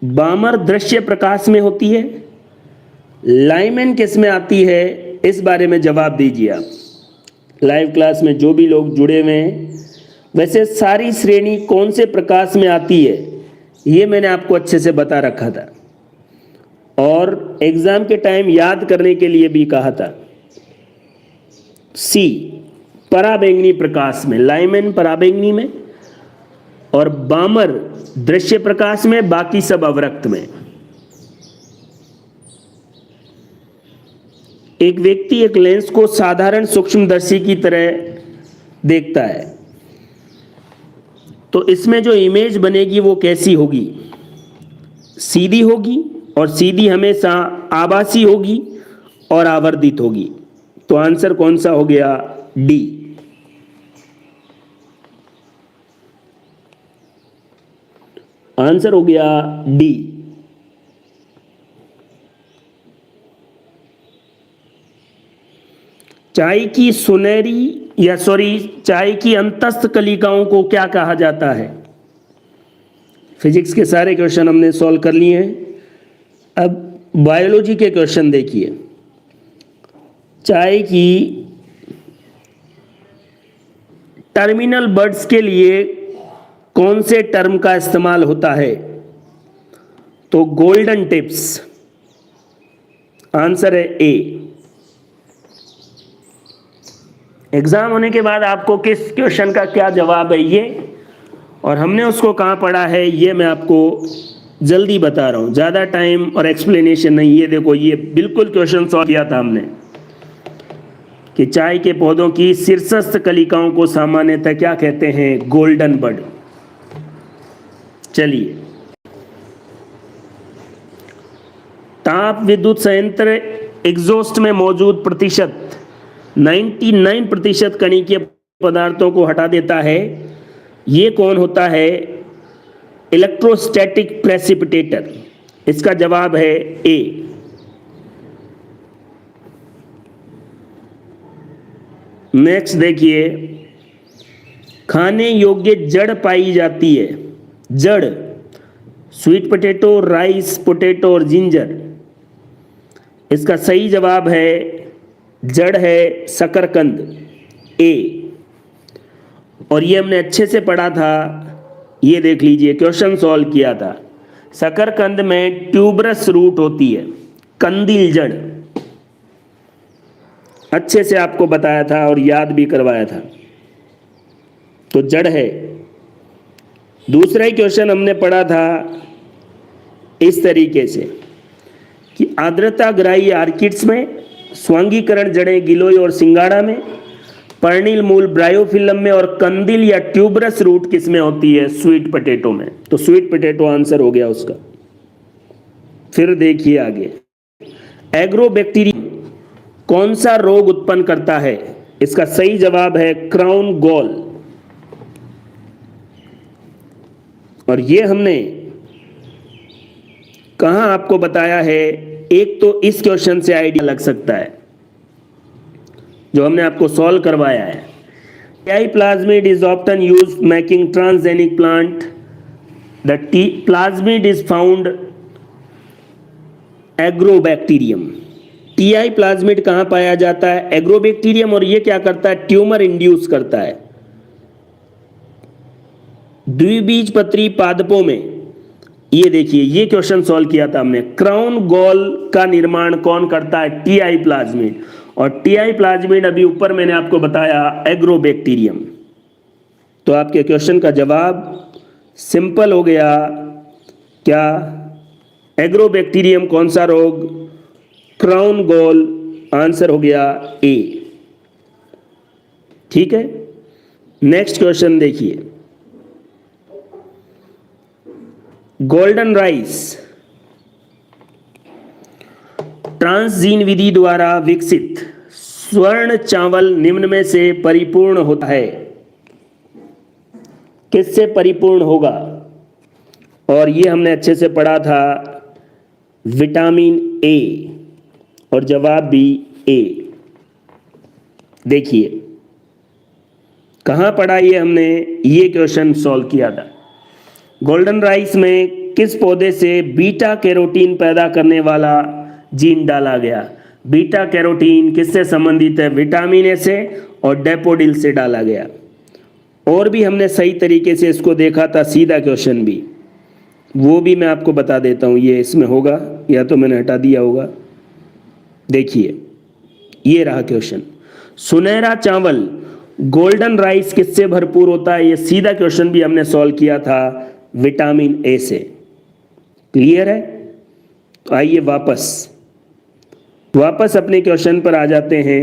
बामर दृश्य प्रकाश में होती है, लाइमन किस में आती है, इस बारे में जवाब दीजिए आप। लाइव क्लास में जो भी लोग जुड़े हुए हैं, वैसे सारी श्रेणी कौन से प्रकाश में आती है ये मैंने आपको अच्छे से बता रखा था और एग्जाम के टाइम याद करने के लिए भी कहा था। सी पराबैंगनी प्रकाश में, लाइमन पराबैंगनी में और बामर दृश्य प्रकाश में, बाकी सब अवरक्त में। एक व्यक्ति एक लेंस को साधारण सूक्ष्मदर्शी की तरह देखता है, तो इसमें जो इमेज बनेगी वो कैसी होगी? सीधी होगी, और सीधी हमेशा आभासी होगी और आवर्धित होगी। तो आंसर कौन सा हो गया? डी। आंसर हो गया डी। चाय की चाय की अंतस्थ कलिकाओं को क्या कहा जाता है? फिजिक्स के सारे क्वेश्चन हमने सॉल्व कर लिए हैं। अब बायोलॉजी के क्वेश्चन देखिए। चाय की टर्मिनल बर्ड्स के लिए कौन से टर्म का इस्तेमाल होता है? तो गोल्डन टिप्स। आंसर है ए। एग्जाम होने के बाद आपको किस क्वेश्चन का क्या जवाब है ये और हमने उसको कहाँ पढ़ा है ये मैं आपको जल्दी बता रहा हूँ, ज़्यादा टाइम और एक्सप्लेनेशन नहीं। ये देखो, ये बिल्कुल क्वेश्चन सॉल्व किया था हमने कि चाय के पौधों की शीर्षस्थ कलिकाओं को सामान्यतः क्या कहते हैं? Golden bird. चलिए, ताप विद्युत संयंत्र एग्जॉस्ट में मौजूद प्रतिशत 99% कणिकीय पदार्थों को हटा देता है। ये कौन होता है? Electrostatic precipitator. इसका जवाब है ए। नेक्स्ट देखिए, खाने योग्य जड़ पाई जाती है। जड़, स्वीट पोटैटो, राइस, पोटैटो और जिंजर। इसका सही जवाब है, जड़ है शकरकंद, ए। और ये हमने अच्छे से पढ़ा था, ये देख लीजिए, क्वेश्चन सॉल्व किया था। शकरकंद में ट्यूबरस रूट होती है, कंदील जड़। अच्छे से आपको बताया था और याद भी करवाया था। तो जड़ है। दूसरा ही क्वेश्चन हमने पढ़ा था इस तरीके से कि आर्द्रताग्राही आर्किड्स में, स्वांगीकरण जड़ें गिलोय और सिंगाड़ा में, पर्णिल मूल ब्रायोफिलम में और कंदील या ट्यूबरस रूट किस में होती है? स्वीट पोटैटो में। तो स्वीट पोटैटो आंसर हो गया उसका। फिर देखिए आगे, एग्रोबैक्टीरियम कौन सा रोग उत्पन्न करता है? इसका सही जवाब है क्राउन गॉल। और ये हमने कहां आपको बताया है? एक तो इस क्वेश्चन से आइडिया लग सकता है जो हमने आपको सॉल्व करवाया है। TI plasmid is often used making transgenic plant. The plasmid is found agrobacterium. TI plasmid कहां पाया जाता है? एग्रोबैक्टीरियम। और ये क्या करता है? ट्यूमर इंड्यूस करता है। द्विबीजपत्री पादपों में, ये देखिए, ये क्वेश्चन सॉल्व किया था हमने। क्राउन गॉल का निर्माण कौन करता है? TI plasmid. और टीआई प्लाज्मिड अभी ऊपर मैंने आपको बताया एग्रोबैक्टीरियम। तो आपके क्वेश्चन का जवाब सिंपल हो गया। क्या? एग्रोबैक्टीरियम कौन सा रोग? Crown gall. आंसर हो गया ए। ठीक है, नेक्स्ट क्वेश्चन देखिए। गोल्डन राइस ट्रांसजीन विधि द्वारा विकसित स्वर्ण चावल निम्न में से परिपूर्ण होता है? किससे परिपूर्ण होगा? और ये हमने अच्छे से पढ़ा था, विटामिन ए। और जवाब भी ए। देखिए कहां पढ़ा ये हमने? ये क्वेश्चन सॉल्व किया था। गोल्डन राइस में किस पौधे से बीटा कैरोटीन पैदा करने वाला जीन डाला गया? बीटा कैरोटीन किससे संबंधित है? विटामिन ए से और डैफोडिल से डाला गया। और भी हमने सही तरीके से इसको देखा था, सीधा क्वेश्चन भी, वो भी मैं आपको बता देता हूँ। ये इसमें होगा या तो मैंने हटा दिया होगा। देखिए ये रहा क्वेश्चन, सुनहरा चावल गोल्डन राइस किससे भरपूर होता है? ये सीधा क्वेश्चन भी हमने सॉल्व किया था विटामिन ए से। क्लियर है? तो आइए वापस अपने क्वेश्चन पर आ जाते हैं।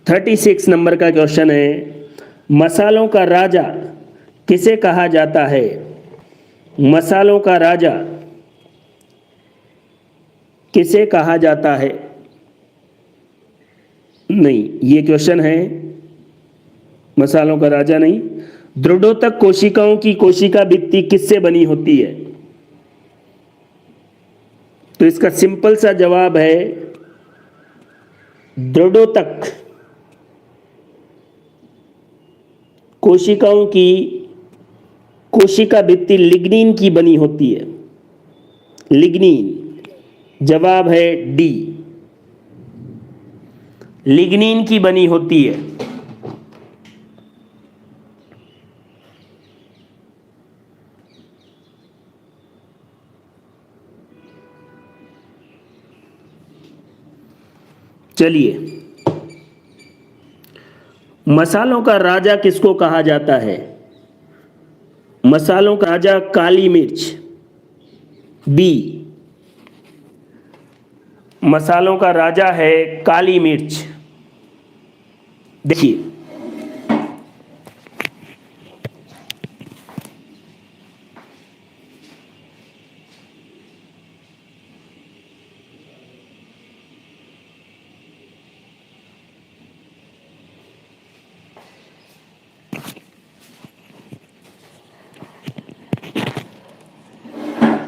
36 नंबर का क्वेश्चन है, मसालों का राजा किसे कहा जाता है? मसालों का राजा किसे कहा जाता है? नहीं, ये क्वेश्चन है, मसालों का राजा नहीं। दृढ़ोतक कोशिकाओं की कोशिका भित्ति किससे बनी होती है? तो इसका सिंपल सा जवाब है दृढ़ोतक कोशिकाओं की कोशिका भित्ति लिग्निन की बनी होती है। लिग्निन, जवाब है डी, लिग्निन की बनी होती है। चलिए, मसालों का राजा किसको कहा जाता है? मसालों का राजा काली मिर्च, बी, मसालों का राजा है काली मिर्च। देखिए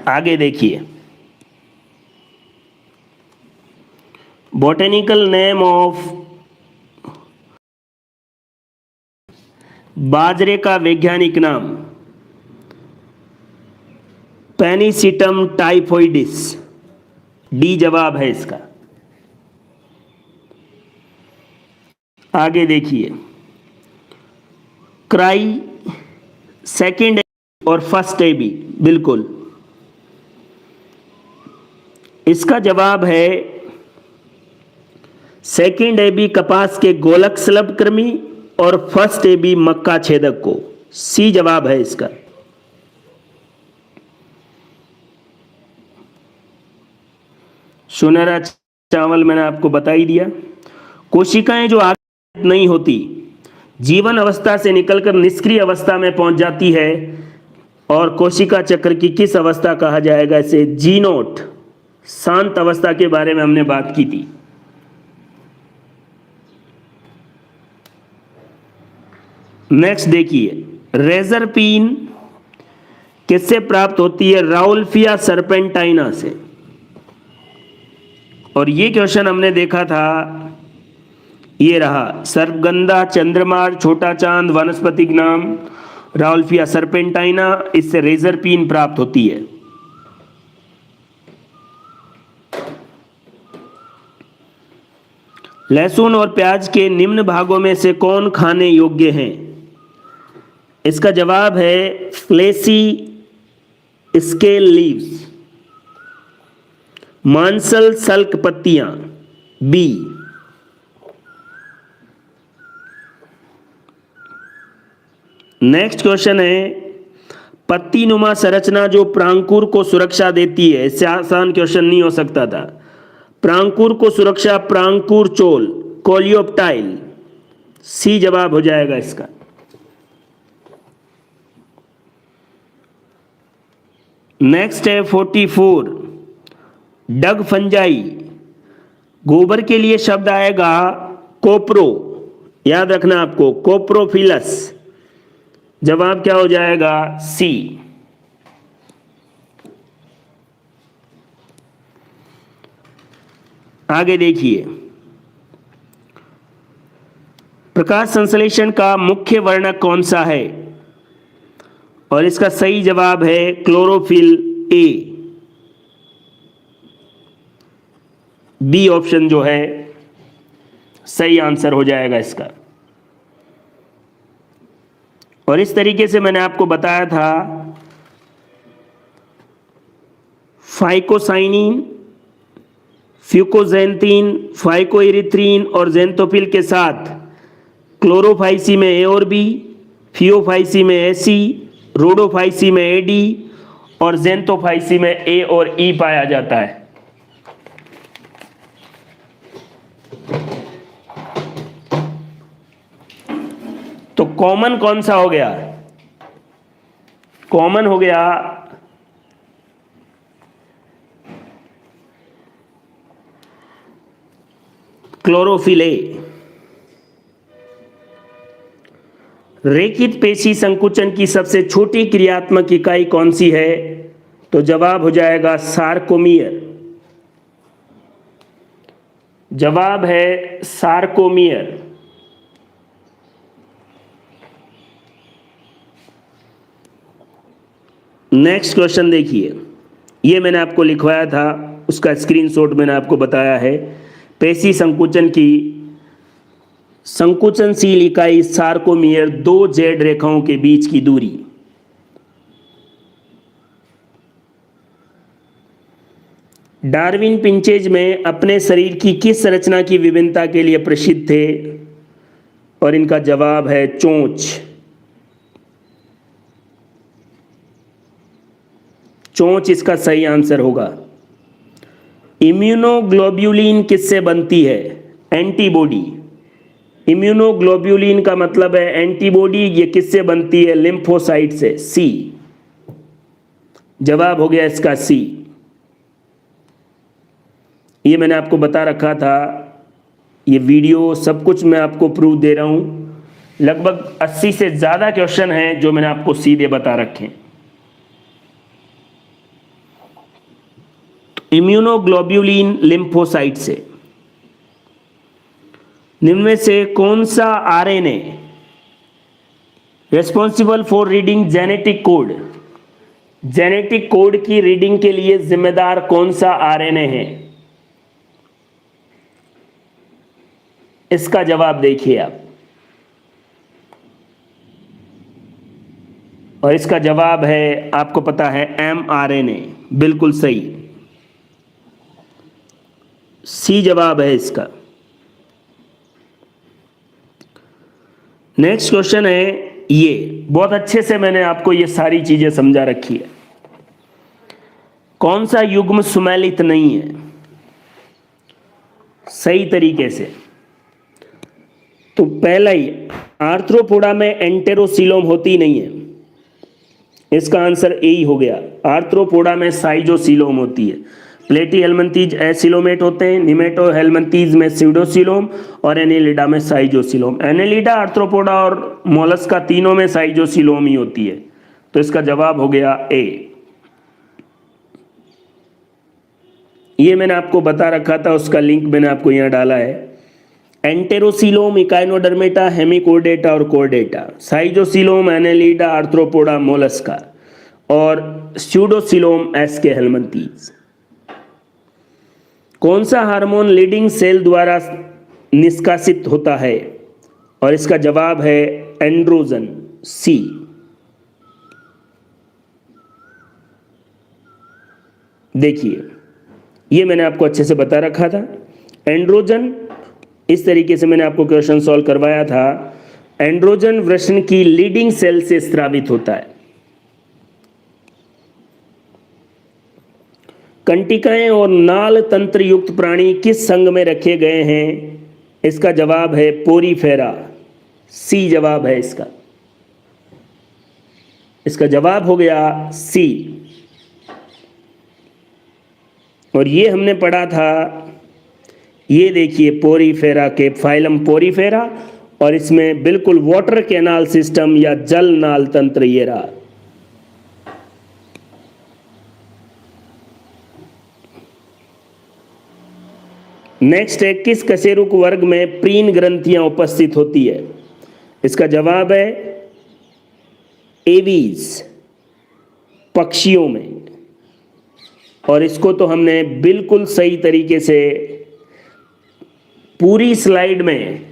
आगे देखिए, बॉटेनिकल नेम ऑफ बाजरे का वैज्ञानिक नाम पेनिसिटम टाइफोइडिस, डी जवाब है इसका। आगे देखिए, क्राई सेकेंड और फर्स्ट एबी, बिल्कुल इसका जवाब है सेकेंड एबी कपास के गोलक स्लब कृमि और फर्स्ट एबी मक्का छेदक को, सी जवाब है इसका। सुनहरा चावल मैंने आपको बता ही दिया। कोशिकाएं जो आगे नहीं होती, जीवन अवस्था से निकलकर निष्क्रिय अवस्था में पहुंच जाती है, और कोशिका चक्र की किस अवस्था कहा जाएगा इसे? जी0, शांत अवस्था के बारे में हमने बात की थी। नेक्स्ट देखिए, रेजरपीन किससे प्राप्त होती है? राउल्फिया सर्पेंटाइना से। और ये क्वेश्चन हमने देखा था, ये रहा, सर्पगंधा, चंद्रमार, छोटा चांद, वनस्पतिक नाम राउल्फिया सर्पेंटाइना, इससे रेजरपीन प्राप्त होती है। लहसुन और प्याज के निम्न भागों में से कौन खाने योग्य हैं? इसका जवाब है फ्लेसी स्केल लीव्स, मांसल सल्क पत्तियां, बी। नेक्स्ट क्वेश्चन है, पत्तीनुमा संरचना जो प्रांकुर को सुरक्षा देती है, इससे आसान क्वेश्चन नहीं हो सकता था। प्रांकुर को सुरक्षा प्रांकुर चोल, कोलियोप्टाइल, सी जवाब हो जाएगा इसका। नेक्स्ट है 44, डग फंजाई, गोबर के लिए शब्द आएगा कोप्रो, याद रखना आपको, कोप्रोफिलस, जवाब क्या हो जाएगा? सी। आगे देखिए, प्रकाश संश्लेषण का मुख्य वर्णक कौन सा है? और इसका सही जवाब है क्लोरोफिल ए। बी ऑप्शन जो है सही आंसर हो जाएगा इसका। और इस तरीके से मैंने आपको बताया था फाइकोसाइनिन, फ्यूकोजेंथीन, फाइकोइरिथ्रीन और जेंथोफिल के साथ क्लोरोफाइसी में ए और बी, फियोफाइसी में एसी, रोडोफाइसी में एडी और जेंथोफाइसी में ए और ई पाया जाता है। तो कॉमन कौन सा हो गया? कॉमन हो गया क्लोरोफिल ए। रेखित पेशी संकुचन की सबसे छोटी क्रियात्मक इकाई कौन सी है? तो जवाब हो जाएगा सार्कोमियर। जवाब है सार्कोमियर। नेक्स्ट क्वेश्चन देखिए, ये मैंने आपको लिखवाया था, उसका स्क्रीनशॉट मैंने आपको बताया है। पेशी संकुचन की संकुचनशील इकाई सार्कोमियर, दो जेड रेखाओं के बीच की दूरी। डार्विन पिंचेज में अपने शरीर की किस रचना की विभिन्नता के लिए प्रसिद्ध थे? और इनका जवाब है चोंच। चोंच इसका सही आंसर होगा। इम्यूनोग्लोब्यूलिन किससे बनती है? एंटीबॉडी। इम्यूनोग्लोब्यूलिन का मतलब है एंटीबॉडी। ये किससे बनती है? लिम्फोसाइट से। सी जवाब हो गया इसका सी। ये मैंने आपको बता रखा था, ये वीडियो सब कुछ मैं आपको प्रूफ दे रहा हूं। लगभग 80 से ज्यादा क्वेश्चन हैं जो मैंने आपको सीधे बता रखे हैं। इम्यूनोग्लोब्यूलिन लिम्फोसाइट से। निम्न में से कौन सा RNA responsible for reading genetic code? Genetic code की रीडिंग के लिए जिम्मेदार कौन सा आरएनए है? इसका जवाब देखिए आप। और इसका जवाब है, आपको पता है, एमआरएनए। बिल्कुल सही, सी जवाब है इसका। नेक्स्ट क्वेश्चन है, ये बहुत अच्छे से मैंने आपको ये सारी चीजें समझा रखी है। कौन सा युग्म सुमेलित नहीं है? सही तरीके से तो पहला ही, आर्थ्रोपोडा में एंटेरोसिलोम होती नहीं है। इसका आंसर ए ही हो गया। आर्थ्रोपोडा में साइजोसिलोम होती है। प्लेटी हेलमिंथीज एसिलोमेट होते हैं, निमेटो हेलमिंथीज में स्यूडोसिलोम और एनेलिडा में साइजोसिलोम। एनेलिडा, आर्थ्रोपोडा और मोलस्का तीनों में साइजोसिलोम ही होती है। तो इसका जवाब हो गया ए। ये मैंने आपको बता रखा था, उसका लिंक मैंने आपको यहां डाला है। एंटेरोसिलोम, इकाइनोडर्मेटा, हेमिकोर्डेटा और Chordata. Schizocoelom, Annelida, arthropoda, Mollusca और स्यूडोसिलोम एस्के हेलमिंथीज। कौन सा हार्मोन लीडिंग सेल द्वारा निष्कासित होता है? और इसका जवाब है एंड्रोजन, सी। देखिए, ये मैंने आपको अच्छे से बता रखा था। एंड्रोजन, इस तरीके से मैंने आपको क्वेश्चन सॉल्व करवाया था। एंड्रोजन वृषण की लीडिंग सेल से स्रावित होता है। कंटिकाएं और नाल तंत्र युक्त प्राणी किस संघ में रखे गए हैं? इसका जवाब है पोरीफेरा, सी जवाब है इसका। इसका जवाब हो गया सी। और ये हमने पढ़ा था, ये देखिए पोरीफेरा के फाइलम पोरीफेरा, और इसमें बिल्कुल वाटर कैनाल सिस्टम या जल नाल तंत्र ये रहा। नेक्स्ट है, किस कशेरुक वर्ग में प्रीन ग्रंथियां उपस्थित होती है? इसका जवाब है एवीज। पक्षियों में, और इसको तो हमने बिल्कुल सही तरीके से पूरी स्लाइड में,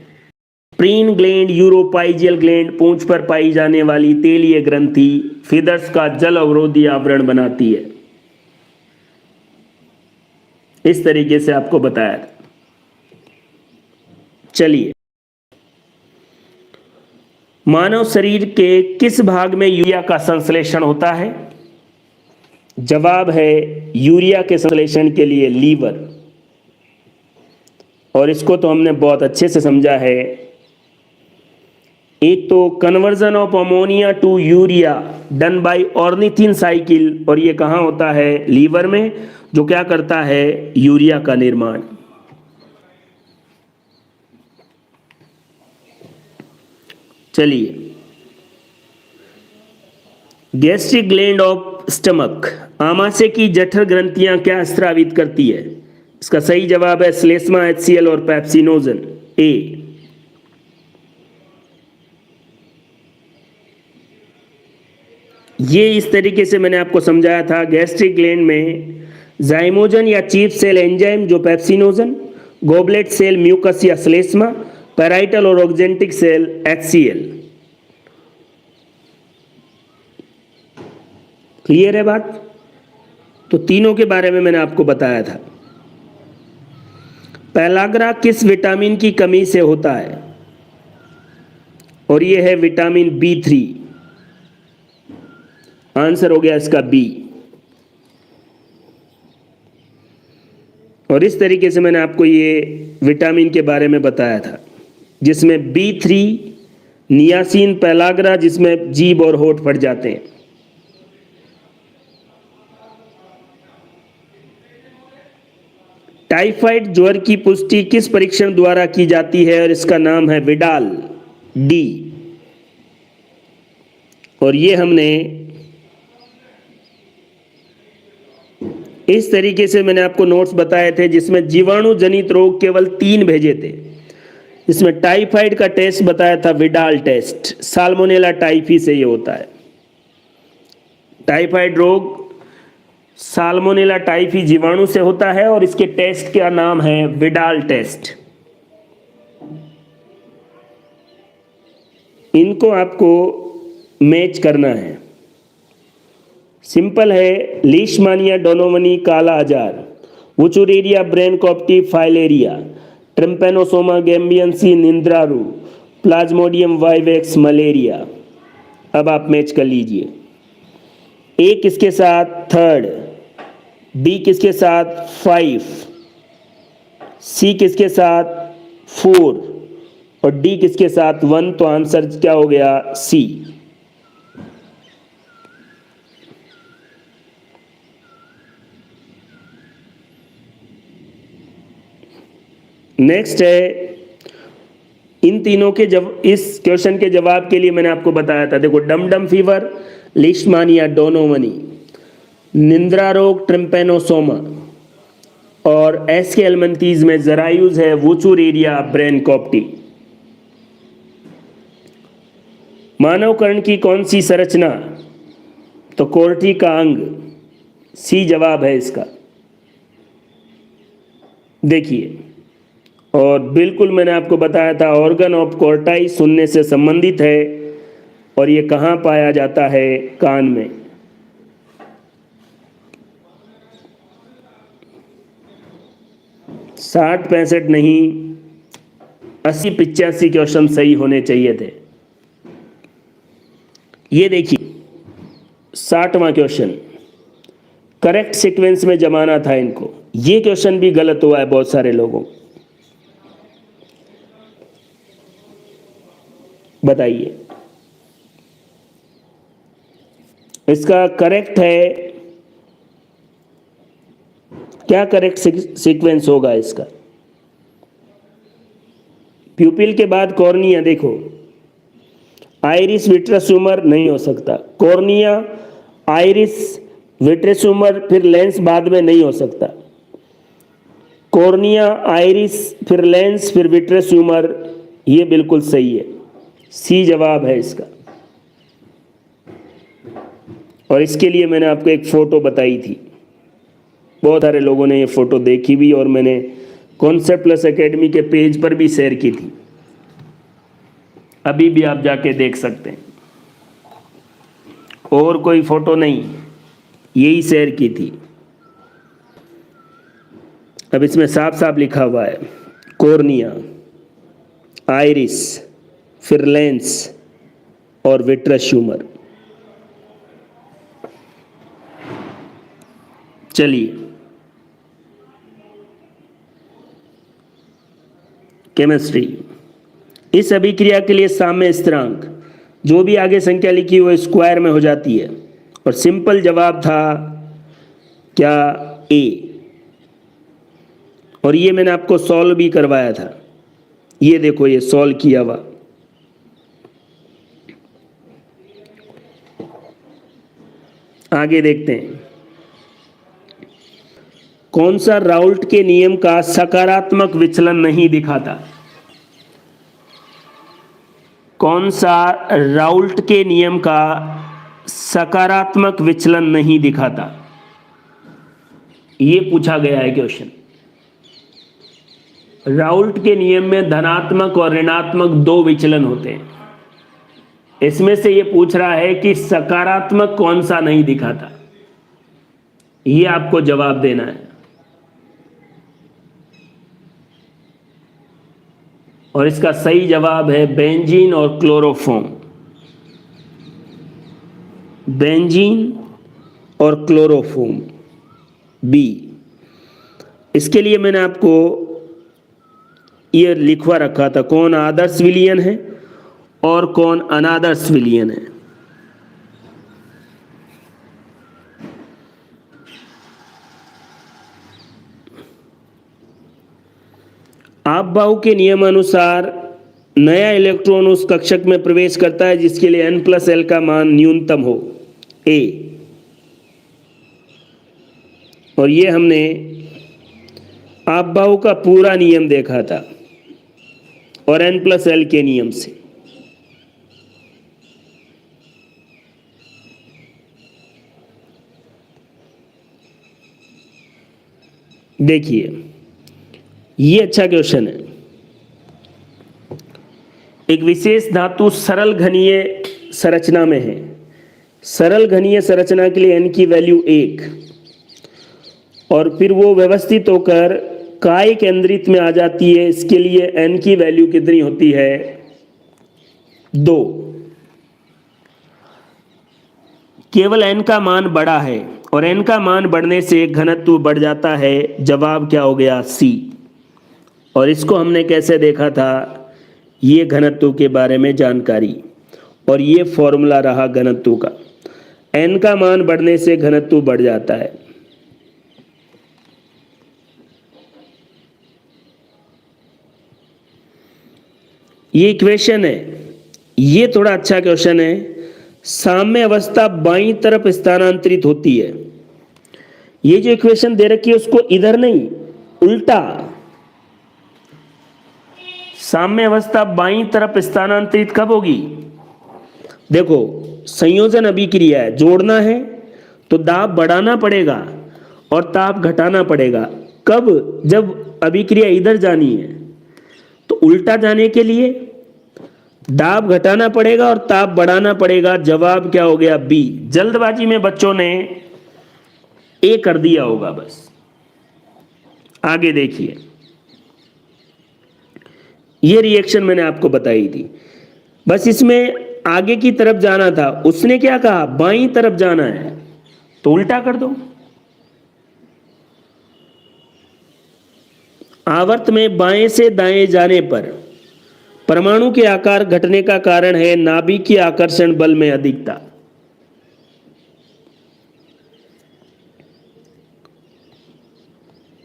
प्रीन ग्लैंड, यूरोपाइजियल ग्लैंड, पूंछ पर पाई जाने वाली तेलीय ग्रंथि फीदर्स का जल अवरोधी आवरण बनाती है, इस तरीके से आपको बताया था। चलिए, मानव शरीर के किस भाग में यूरिया का संश्लेषण होता है? जवाब है यूरिया के संश्लेषण के लिए लीवर, और इसको तो हमने बहुत अच्छे से समझा है। एक तो conversion of ammonia to urea done by ornithine cycle, और ये कहाँ होता है? लीवर में, जो क्या करता है? यूरिया का निर्माण। चलिए, गैस्ट्रिक ग्लैंड ऑफ स्टमक, आमाशय की जठर ग्रंथियां क्या स्रावित करती है? इसका सही जवाब है श्लेष्मा, HCl और पेप्सिनोजन, ए। ये इस तरीके से मैंने आपको समझाया था। गैस्ट्रिक ग्लैंड में जाइमोजन या चीफ सेल एंजाइम जो पेप्सिनोजन, गोबलेट सेल म्यूकस या श्लेष्मा, पैराइटल और ऑक्जेंटिक सेल HCl। क्लियर है बात? तो तीनों के बारे में मैंने आपको बताया था। पेलाग्रा किस विटामिन की कमी से होता है? और यह है विटामिन B3। आंसर हो गया इसका बी। और इस तरीके से मैंने आपको ये विटामिन के बारे में बताया था, जिसमें B3, नियासिन, पेलाग्रा, जिसमें जीभ और होठ फट जाते हैं। टाइफाइड ज्वर की पुष्टि किस परीक्षण द्वारा की जाती है? और इसका नाम है विडाल, डी। और ये हमने इस तरीके से मैंने आपको नोट्स बताए थे, जिसमें जीवाणु जनित रोग केवल 3 भेजे थे। इसमें टाइफाइड का टेस्ट बताया था, विडाल टेस्ट, साल्मोनेला टाइफी से ये होता है। टाइफाइड रोग साल्मोनेला टाइफी जीवाणु से होता है, और इसके टेस्ट का नाम है विडाल टेस्ट। इनको आपको मैच करना है। सिंपल है, लीशमानिया डोनोवनी काला आजार, वुचुरेरिया ब्रेनकॉप्टी फाइलेरिया, ट्रिम्पेनोसोमा गैम्बियंसी निंद्रारू, प्लाज्मोडियम वाइवेक्स मलेरिया। अब आप मैच कर लीजिए। ए किसके साथ? 3rd, बी किसके साथ? 5, सी किसके साथ? 4, और डी किसके साथ? 1। तो आंसर क्या हो गया? सी। नेक्स्ट है, इन तीनों के इस क्वेश्चन के जवाब के लिए मैंने आपको बताया था। देखो, डमडम फीवर, लीशमानिया डोनोवनी, निंद्रा रोग ट्रिम्पेनोसोमा, और एस के एलमंथीज में जरायूज है वुचुरेरिया ब्रेनकॉप्टी। मानव कर्ण की कौन सी संरचना? तो कोर्टी का अंग, सी जवाब है इसका। देखिए, और बिल्कुल मैंने आपको बताया था, ऑर्गन ऑफ कोर्टाई सुनने से संबंधित है, और ये कहाँ पाया जाता है? कान में। साठ 65 नहीं, 80-85 क्वेश्चन सही होने चाहिए थे। ये देखिए, 60वां क्वेश्चन, करेक्ट सीक्वेंस में जमाना था इनको। ये क्वेश्चन भी गलत हुआ है बहुत सारे लोगों। बताइए, इसका करेक्ट है क्या? करेक्ट सीक्वेंस होगा इसका? प्यूपिल के बाद कॉर्निया। देखो, आइरिस विट्रस ह्यूमर नहीं हो सकता, कॉर्निया, आइरिस, विट्रस ह्यूमर, फिर लेंस बाद में नहीं हो सकता। कॉर्निया, आइरिस, फिर लेंस, फिर विट्रस ह्यूमर, ये बिल्कुल सही है, सी जवाब है इसका। और इसके लिए मैंने आपको एक फ़ोटो बताई थी, बहुत सारे लोगों ने ये फ़ोटो देखी भी और मैंने कॉन्सेप्ट प्लस एकेडमी के पेज पर भी शेयर की थी, अभी भी आप जाके देख सकते हैं। और कोई फ़ोटो नहीं, यही शेयर की थी। अब इसमें साफ साफ लिखा हुआ है कॉर्निया, आइरिस, फिर लेंस और विट्रस ह्यूमर। चलिए, केमिस्ट्री। इस अभिक्रिया के लिए साम्य स्थिरांक, जो भी आगे संख्या लिखी हो स्क्वायर में हो जाती है, और सिंपल जवाब था क्या? ए। और ये मैंने आपको सॉल्व भी करवाया था, ये देखो ये सॉल्व किया हुआ। आगे देखते हैं, कौन सा राउल्ट के नियम का सकारात्मक विचलन नहीं दिखाता? कौन सा राउल्ट के नियम का सकारात्मक विचलन नहीं दिखाता? ये पूछा गया है क्वेश्चन। राउल्ट के नियम में धनात्मक और ऋणात्मक दो विचलन होते हैं, इसमें से ये पूछ रहा है कि सकारात्मक कौन सा नहीं दिखाता, ये आपको जवाब देना है। और इसका सही जवाब है बेंजीन और क्लोरोफॉर्म। बेंजीन और क्लोरोफॉर्म, बी। इसके लिए मैंने आपको ये लिखवा रखा था कौन आदर्श विलयन है और कौन अनादर्श विलयन है। आपबाऊ के नियमानुसार नया इलेक्ट्रॉन उस कक्षक में प्रवेश करता है जिसके लिए n+l का मान न्यूनतम हो, ए। और ये हमने आपबाऊ का पूरा नियम देखा था और n+l के नियम से। देखिए, ये अच्छा क्वेश्चन है। एक विशेष धातु सरल घनीय संरचना में है। सरल घनीय संरचना के लिए n की वैल्यू 1, और फिर वो व्यवस्थित होकर काय केंद्रित में आ जाती है। इसके लिए n की वैल्यू कितनी होती है? 2। केवल n का मान बड़ा है और n का मान बढ़ने से घनत्व बढ़ जाता है। जवाब क्या हो गया? सी। और इसको हमने कैसे देखा था? ये घनत्व के बारे में जानकारी, और ये फॉर्मूला रहा घनत्व का। n का मान बढ़ने से घनत्व बढ़ जाता है। ये इक्वेशन है, ये थोड़ा अच्छा क्वेश्चन है। साम्य अवस्था बाईं तरफ स्थानांतरित होती है। ये जो इक्वेशन दे रखी है उसको इधर नहीं, उल्टा। साम्य अवस्था बाईं तरफ स्थानांतरित कब होगी? देखो, संयोजन अभिक्रिया है, जोड़ना है तो दाब बढ़ाना पड़ेगा और ताप घटाना पड़ेगा। कब? जब अभिक्रिया इधर जानी है। तो उल्टा जाने के लिए दाब घटाना पड़ेगा और ताप बढ़ाना पड़ेगा। जवाब क्या हो गया? बी। जल्दबाजी में बच्चों ने ए कर दिया होगा बस। आगे देखिए, ये रिएक्शन मैंने आपको बताई थी, बस इसमें आगे की तरफ जाना था। उसने क्या कहा? बाईं तरफ जाना है, तो उल्टा कर दो। आवर्त में बाएं से दाएं जाने पर परमाणु के आकार घटने का कारण है नाभिकीय आकर्षण बल में अधिकता।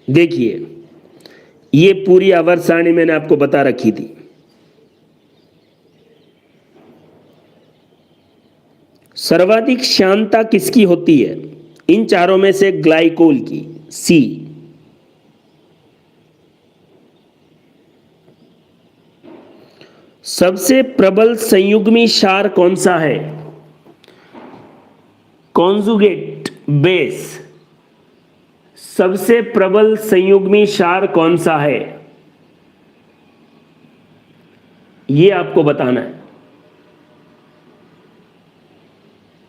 देखिए, ये पूरी आवर्त सारणी मैंने आपको बता रखी थी। सर्वाधिक श्यानता किसकी होती है? इन चारों में से ग्लाइकोल की, सी। सबसे प्रबल संयुग्मी क्षार कौन सा है? कॉन्जुगेट बेस, सबसे प्रबल संयुग्मी क्षार कौन सा है, ये आपको बताना है।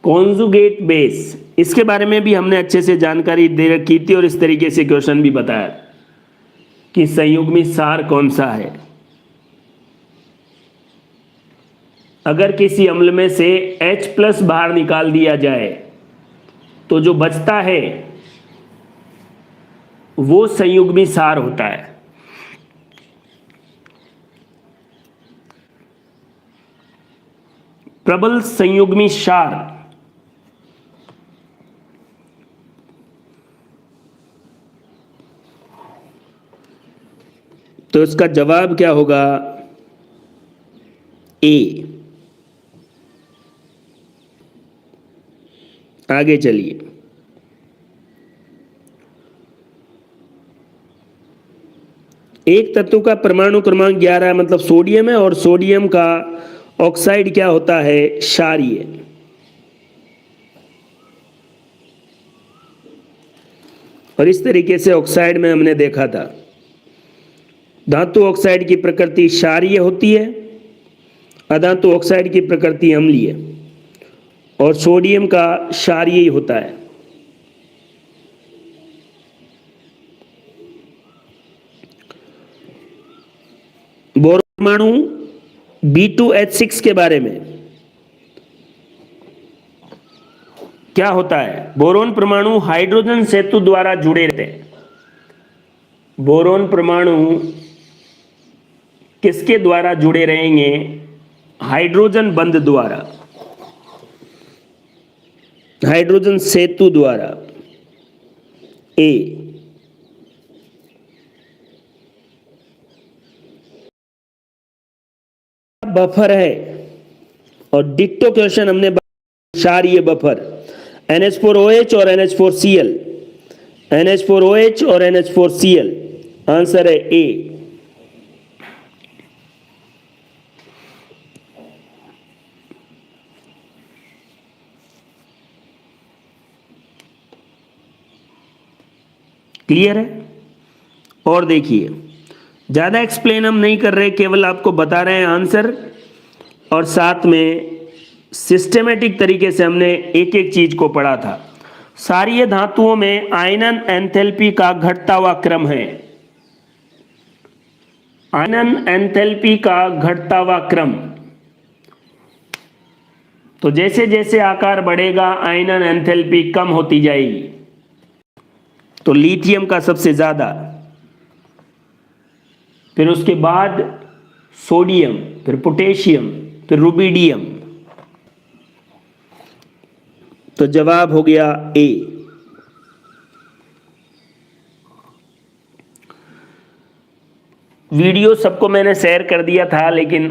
कॉन्जुगेट बेस, इसके बारे में भी हमने अच्छे से जानकारी दे रखी थी और इस तरीके से क्वेश्चन भी बताया कि संयुग्मी क्षार कौन सा है। अगर किसी अम्ल में से H+ बाहर निकाल दिया जाए तो जो बचता है वो संयुग्मी क्षार होता है। प्रबल संयुग्मी क्षार, तो इसका जवाब क्या होगा, ए। आगे चलिए, एक तत्व का परमाणु क्रमांक 11 मतलब सोडियम है और सोडियम का ऑक्साइड क्या होता है, क्षारीय। और इस तरीके से ऑक्साइड में हमने देखा था धातु ऑक्साइड की प्रकृति क्षारीय होती है, अधातु ऑक्साइड की प्रकृति अम्लीय, और सोडियम का क्षारीय ही होता है। बोरोन परमाणु B2H6 के बारे में क्या होता है, बोरोन परमाणु हाइड्रोजन सेतु द्वारा जुड़े रहते हैं। बोरोन परमाणु किसके द्वारा जुड़े रहेंगे, हाइड्रोजन बंध द्वारा, हाइड्रोजन सेतु द्वारा, ए। बफर है और डिट्टो क्वेश्चन हमने क्षारीय बफर NH4OH और NH4Cl, NH4OH और NH4Cl, आंसर है ए। क्लियर है। और देखिए, ज्यादा एक्सप्लेन हम नहीं कर रहे, केवल आपको बता रहे हैं आंसर, और साथ में सिस्टेमेटिक तरीके से हमने एक एक चीज को पढ़ा था। क्षारीय धातुओं में आयनन एंथैल्पी का घटता हुआ क्रम है, आयनन एंथैल्पी का घटता हुआ क्रम। तो जैसे जैसे आकार बढ़ेगा आयनन एंथैल्पी कम होती जाएगी। तो लिथियम का सबसे ज्यादा, फिर उसके बाद सोडियम, फिर पोटेशियम, फिर रुबिडियम। तो जवाब हो गया ए। वीडियो सबको मैंने शेयर कर दिया था, लेकिन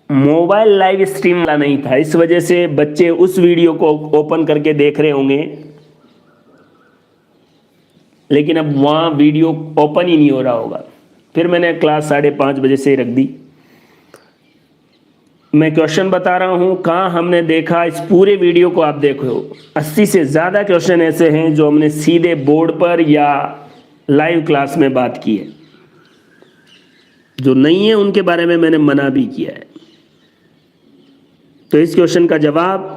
मोबाइल लाइव स्ट्रीम वाला नहीं था, इस वजह से बच्चे उस वीडियो को ओपन करके देख रहे होंगे, लेकिन अब वहां वीडियो ओपन ही नहीं हो रहा होगा। फिर मैंने क्लास 5:30 बजे से ही रख दी। मैं क्वेश्चन बता रहा हूं, कहाँ हमने देखा, इस पूरे वीडियो को आप देखो। 80 से ज़्यादा क्वेश्चन ऐसे हैं जो हमने सीधे बोर्ड पर या लाइव क्लास में बात की है, जो नहीं है उनके बारे में मैंने मना भी किया है। तो इस क्वेश्चन का जवाब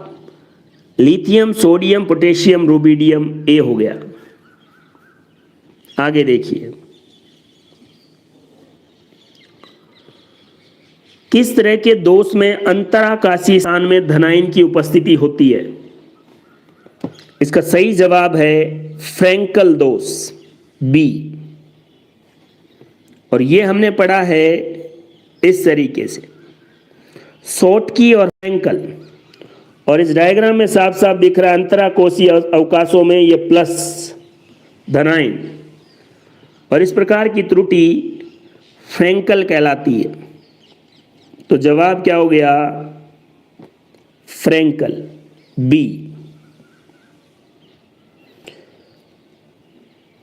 लिथियम, सोडियम, पोटेशियम, रुबिडियम, ए हो गया। आगे देखिए, किस तरह के दोष में अंतराकाशीय स्थान में धनायन की उपस्थिति होती है? इसका सही जवाब है फ्रैंकल दोष, बी। और ये हमने पढ़ा है इस तरीके से, शॉटकी और फ्रैंकल। और इस डायग्राम में साफ साफ दिख रहा है अंतराकोशीय अवकाशों में ये प्लस धनायन, और इस प्रकार की त्रुटि फ्रैंकल कहलाती है। तो जवाब क्या हो गया, फ्रैंकल, बी।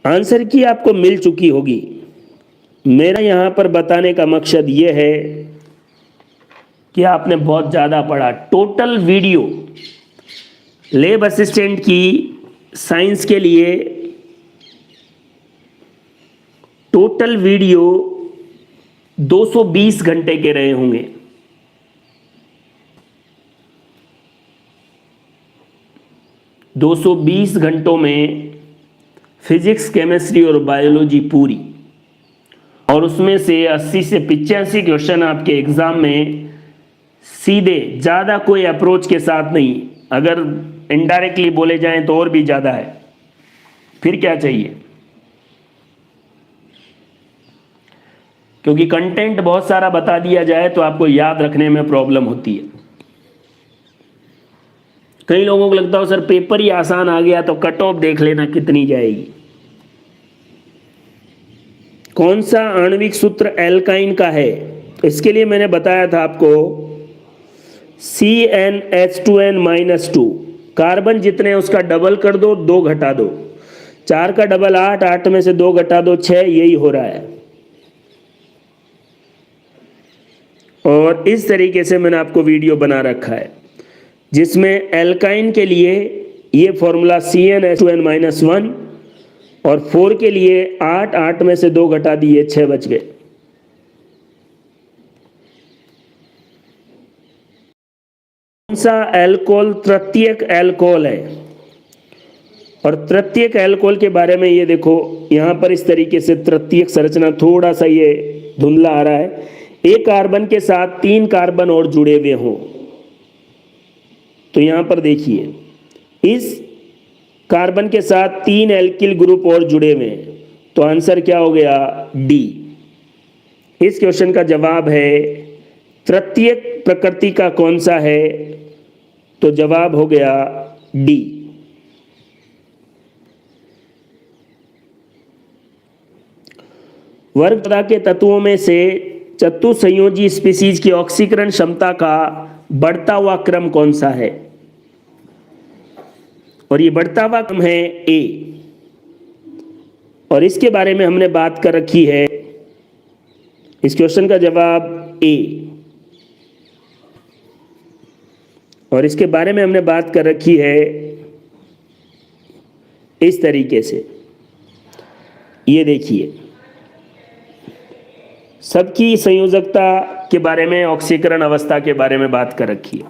आंसर की आपको मिल चुकी होगी। मेरा यहां पर बताने का मकसद यह है कि आपने बहुत ज्यादा पढ़ा। टोटल वीडियो लैब असिस्टेंट की साइंस के लिए टोटल वीडियो 220 घंटे के रहे होंगे। दो 220 घंटों में फिजिक्स, केमिस्ट्री और बायोलॉजी पूरी, और उसमें से 80 से 85 क्वेश्चन आपके एग्जाम में सीधे, ज़्यादा कोई अप्रोच के साथ नहीं, अगर इनडायरेक्टली बोले जाएं तो और भी ज़्यादा है। फिर क्या चाहिए? क्योंकि कंटेंट बहुत सारा बता दिया जाए तो आपको याद रखने में प्रॉब्लम होती है। कई लोगों को लगता हो सर पेपर ही आसान आ गया तो कट ऑफ देख लेना कितनी जाएगी। कौन सा आणविक सूत्र एल्काइन का है? इसके लिए मैंने बताया था आपको CnH2n-2, कार्बन जितने हैं उसका डबल कर दो, 2 घटा दो, 4 का डबल 8, 8 में से 2 घटा दो 6, यही हो रहा है। और इस तरीके से मैंने आपको वीडियो बना रखा है जिसमें एल्काइन के लिए ये फॉर्मूला CnH2n-1 और 4 के लिए 8, 8 में से 2 घटा दिए, 6 बच गए। कौन सा एल्कोहल तृतीयक एल्कोहल है? और तृतीयक एल्कोहल के बारे में ये देखो, यहां पर इस तरीके से तृतीयक संरचना, थोड़ा सा ये धुंधला आ रहा है। एक कार्बन के साथ 3 कार्बन और जुड़े हुए हों तो यहां पर देखिए, इस कार्बन के साथ 3 एल्किल ग्रुप और जुड़े हुए हैं, तो आंसर क्या हो गया? डी। इस क्वेश्चन का जवाब है तृतीयक प्रकृति का कौन सा है? तो जवाब हो गया डी। वर्ग तरह के तत्वों में से चतुसंयोजी स्पीसीज की ऑक्सीकरण क्षमता का बढ़ता हुआ क्रम कौन सा है? और ये बढ़ता हुआ क्रम है ए, और इसके बारे में हमने बात कर रखी है। इस क्वेश्चन का जवाब ए, और इसके बारे में हमने बात कर रखी है इस तरीके से। ये देखिए, सबकी संयोजकता के बारे में, ऑक्सीकरण अवस्था के बारे में बात कर रखी है।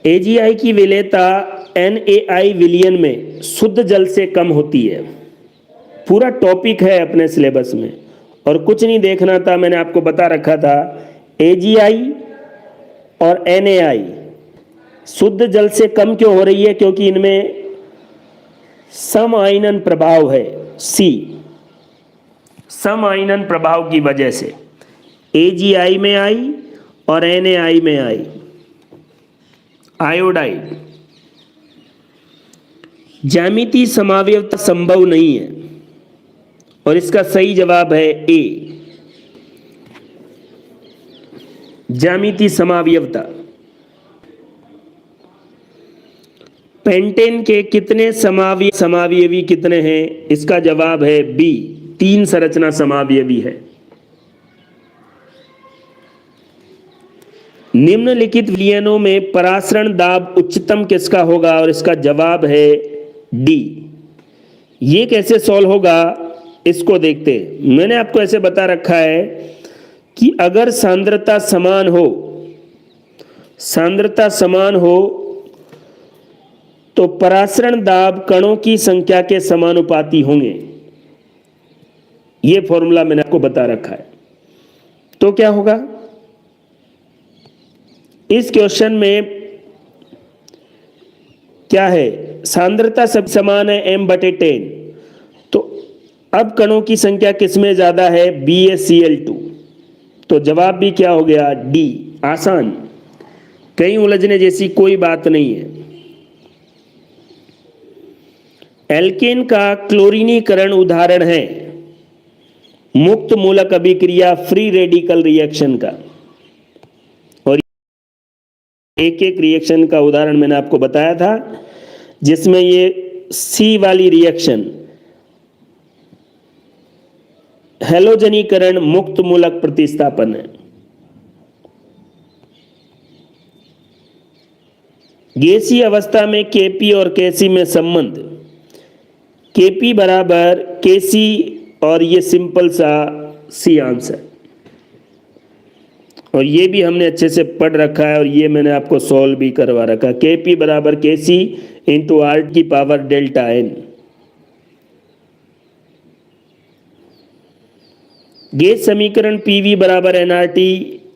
AgI की विलेयता NaI विलयन में शुद्ध जल से कम होती है। पूरा टॉपिक है अपने सिलेबस में, और कुछ नहीं देखना था, मैंने आपको बता रखा था AgI और NaI शुद्ध जल से कम क्यों हो रही है? क्योंकि इनमें सम आयनन प्रभाव है, C, सम आयनन प्रभाव की वजह से AgI में आई और NaI में आई। आयोडाइड ज्यामितीय समावयवता संभव नहीं है, और इसका सही जवाब है ए, ज्यामितीय समावयवता। पेंटेन के कितने समावयवी कितने हैं? इसका जवाब है बी, 3 संरचना समावयवी है। निम्नलिखित विलयनों में परासरण दाब उच्चतम किसका होगा? और इसका जवाब है डी। ये कैसे सॉल्व होगा इसको देखते हैं। मैंने आपको ऐसे बता रखा है कि अगर सांद्रता समान हो, सांद्रता समान हो तो परासरण दाब कणों की संख्या के समानुपाती होंगे। यह फॉर्मूला मैंने आपको बता रखा है। तो क्या होगा इस क्वेश्चन में? क्या है? सांद्रता सब समान है m/10, तो अब कणों की संख्या किसमें ज्यादा है? BaCl2। तो जवाब भी क्या हो गया? डी। आसान, कहीं उलझने जैसी कोई बात नहीं है। एल्केन का क्लोरीनीकरण उदाहरण है मुक्त मूलक अभिक्रिया, फ्री रेडिकल रिएक्शन का। और एक एक रिएक्शन का उदाहरण मैंने आपको बताया था, जिसमें ये सी वाली रिएक्शन हैलोजनीकरण मुक्त मूलक प्रतिस्थापन है। गैसीय अवस्था में Kp और Kc में संबंध, Kp बराबर Kc, और ये सिंपल सा सी आंसर, और ये भी हमने अच्छे से पढ़ रखा है और ये मैंने आपको सॉल्व भी करवा रखा। Kp बराबर Kc इंटू आर की पावर डेल्टा एन। गैस समीकरण Pv बराबर nRT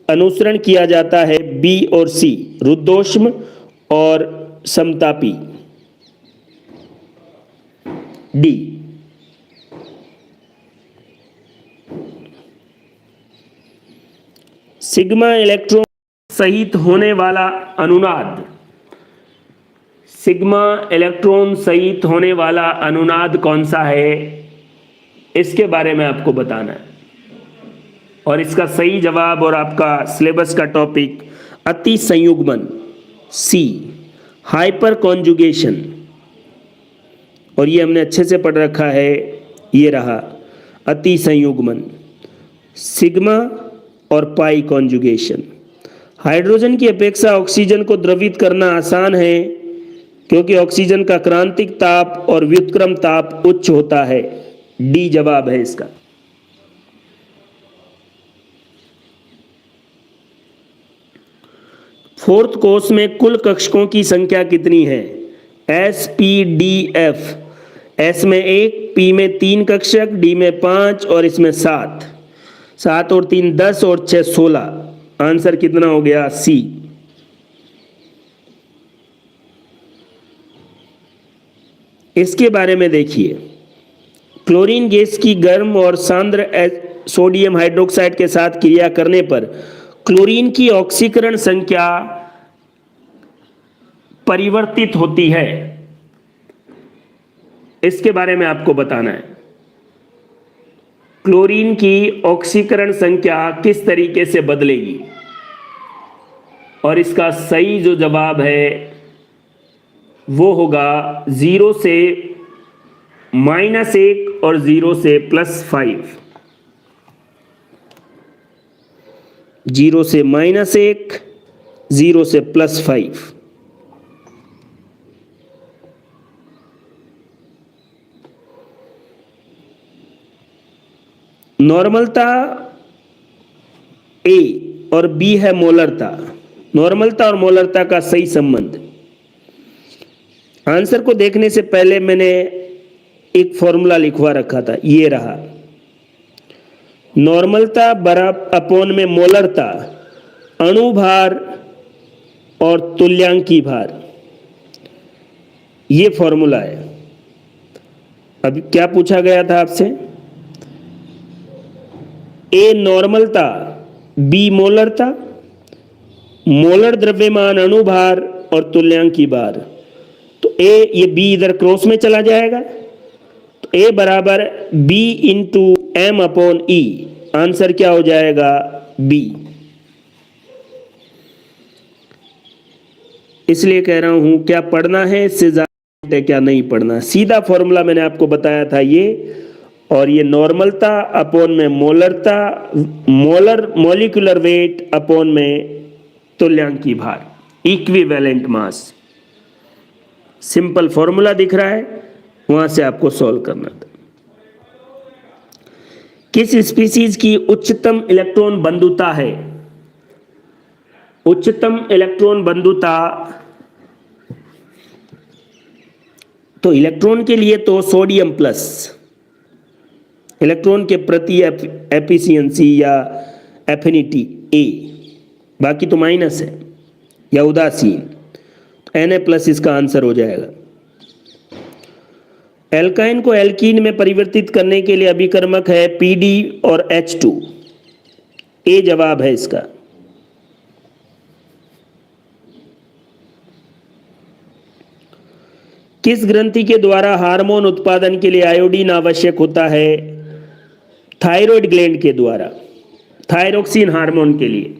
अनुसरण किया जाता है B और C, रुद्धोष्म और समतापी D। सिग्मा इलेक्ट्रॉन सहित होने वाला अनुनाद, सिग्मा इलेक्ट्रॉन सहित होने वाला अनुनाद कौन सा है, इसके बारे में आपको बताना है। और इसका सही जवाब और आपका सिलेबस का टॉपिक अति संयुग्मन, सी हाइपर कॉन्जुगेशन, और ये हमने अच्छे से पढ़ रखा है। ये रहा अति संयुग्मन, सिग्मा और पाई कॉन्जुगेशन। हाइड्रोजन की अपेक्षा ऑक्सीजन को द्रवित करना आसान है क्योंकि ऑक्सीजन का क्रांतिक ताप और व्युत्क्रम ताप उच्च होता है। डी जवाब है इसका। फोर्थ कोर्स में कुल कक्षकों की संख्या कितनी है? S P D F. S में 1, पी में 3 कक्षक, डी में 5 और इसमें 7। 7 और 3 10 और 6 16। आंसर कितना हो गया? सी। इसके बारे में देखिए, क्लोरीन गैस की गर्म और सांद्र सोडियम हाइड्रोक्साइड के साथ क्रिया करने पर क्लोरीन की ऑक्सीकरण संख्या परिवर्तित होती है। इसके बारे में आपको बताना है। क्लोरीन की ऑक्सीकरण संख्या किस तरीके से बदलेगी, और इसका सही जो जवाब है वो होगा 0 से -1 और 0 से +5। 0 से -1, 0 से +5। नॉर्मलता ए और बी है मोलरता। नॉर्मलता और मोलरता का सही संबंध। आंसर को देखने से पहले मैंने एक फॉर्मूला लिखवा रखा था, ये रहा। नॉर्मलता बराबर अपॉन में मोलरता, अणु भार और तुल्यांकी भार, ये फॉर्मूला है। अब क्या पूछा गया था आपसे? ए नॉर्मलता, बी मोलरता, मोलर द्रव्यमान, अणु भार और तुल्यांकी भार। तो ए, ये बी इधर क्रॉस में चला जाएगा, तो ए बराबर बी इंटू एम अपॉन ई। आंसर क्या हो जाएगा? बी। इसलिए कह रहा हूं क्या पढ़ना है, इससे ज्यादा क्या नहीं पढ़ना। सीधा फॉर्मूला मैंने आपको बताया था ये, और ये नॉर्मलता अपॉन में मोलरता, मोलर मॉलिक्यूलर वेट अपॉन में तुल्यांकी भार, इक्विवेलेंट मास। सिंपल फॉर्मूला दिख रहा है, वहां से आपको सॉल्व करना था। किस स्पीसीज की उच्चतम इलेक्ट्रॉन बंधुता है? उच्चतम इलेक्ट्रॉन बंधुता तो इलेक्ट्रॉन के लिए तो सोडियम प्लस, इलेक्ट्रॉन के प्रति एफिशिएंसी या एफिनिटी ए, बाकी तो माइनस है या उदासीन। Na+ इसका आंसर हो जाएगा। एल्काइन को एल्कीन में परिवर्तित करने के लिए अभिकर्मक है Pd और H2। ए जवाब है इसका। किस ग्रंथि के द्वारा हार्मोन उत्पादन के लिए आयोडीन आवश्यक होता है? थायराइड ग्लैंड के द्वारा, थायरोक्सिन हार्मोन के लिए।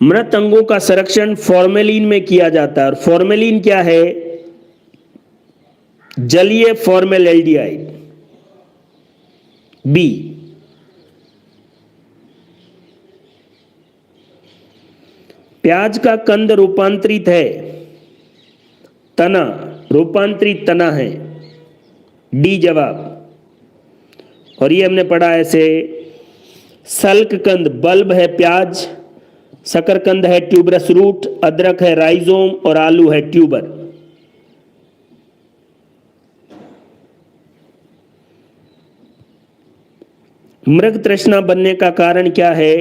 मृत अंगों का संरक्षण फॉर्मेलिन में किया जाता है, और फॉर्मेलिन क्या है? जलीय फॉर्मेल्डिहाइड। बी। प्याज का कंद रूपांतरित है, तना, रूपांतरित तना है, डी जवाब। और ये हमने पढ़ा ऐसे, सल्ककंद बल्ब है प्याज, शकरकंद है ट्यूबरस रूट, अदरक है राइजोम और आलू है ट्यूबर। मृग तृष्णा बनने का कारण क्या है?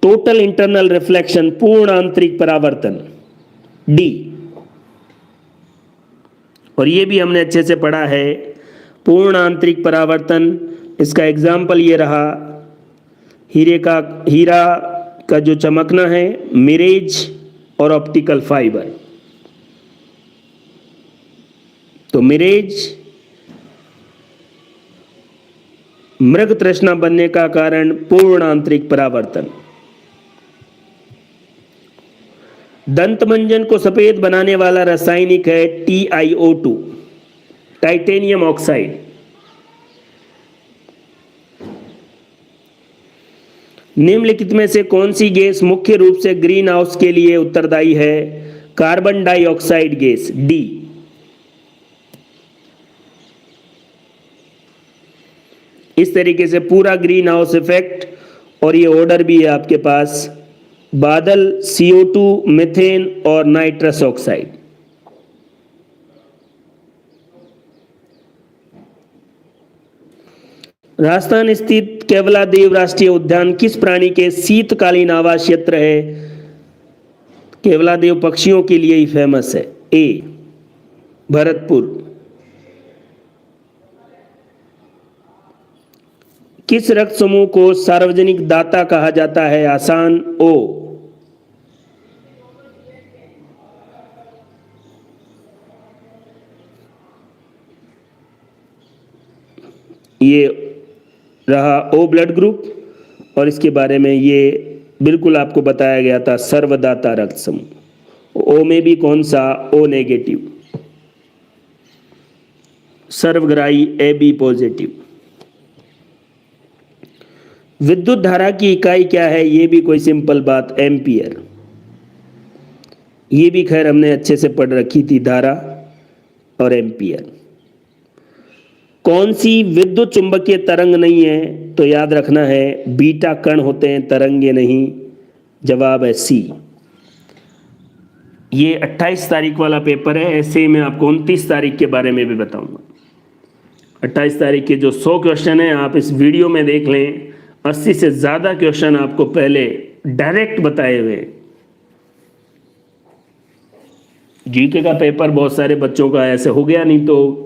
टोटल इंटरनल रिफ्लेक्शन, पूर्ण आंतरिक परावर्तन, डी। और ये भी हमने अच्छे से पढ़ा है, पूर्ण आंतरिक परावर्तन। इसका एग्जाम्पल ये रहा, हीरा का जो चमकना है, मिरेज और ऑप्टिकल फाइबर। तो मिरेज मृग तृष्णा बनने का कारण पूर्ण आंतरिक परावर्तन। दंतमंजन को सफेद बनाने वाला रासायनिक है TiO2, टाइटेनियम ऑक्साइड। निम्नलिखित में से कौन सी गैस मुख्य रूप से ग्रीन हाउस के लिए उत्तरदायी है? Carbon dioxide gas, D. इस तरीके से पूरा ग्रीन हाउस इफेक्ट, और ये ऑर्डर भी है आपके पास, बादल, CO2, मीथेन और नाइट्रस ऑक्साइड। राजस्थान स्थित केवलादेव राष्ट्रीय उद्यान किस प्राणी के शीतकालीन आवास क्षेत्र है? केवलादेव पक्षियों के लिए ही फेमस है, ए भरतपुर। किस रक्त समूह को सार्वजनिक दाता कहा जाता है? आसान, ओ। ये रहा ओ ब्लड ग्रुप, और इसके बारे में ये बिल्कुल आपको बताया गया था, सर्वदाता रक्त समूह। ओ में भी कौन सा? O negative. सर्वग्राही AB पॉजिटिव। विद्युत धारा की इकाई क्या है? ये भी कोई सिंपल बात, एम्पियर। ये भी खैर हमने अच्छे से पढ़ रखी थी, धारा और एम्पियर। कौन सी विद्युत चुंबकीय तरंग नहीं है? तो याद रखना है, बीटा कण होते हैं, तरंगे नहीं। जवाब है सी। ये 28 तारीख वाला पेपर है, ऐसे ही मैं आपको 29 तारीख के बारे में भी बताऊंगा। 28 तारीख के जो 100 क्वेश्चन हैं आप इस वीडियो में देख लें, 80 से ज़्यादा क्वेश्चन आपको पहले डायरेक्ट बताए हुए। जीके का पेपर बहुत सारे बच्चों का ऐसे हो गया, नहीं तो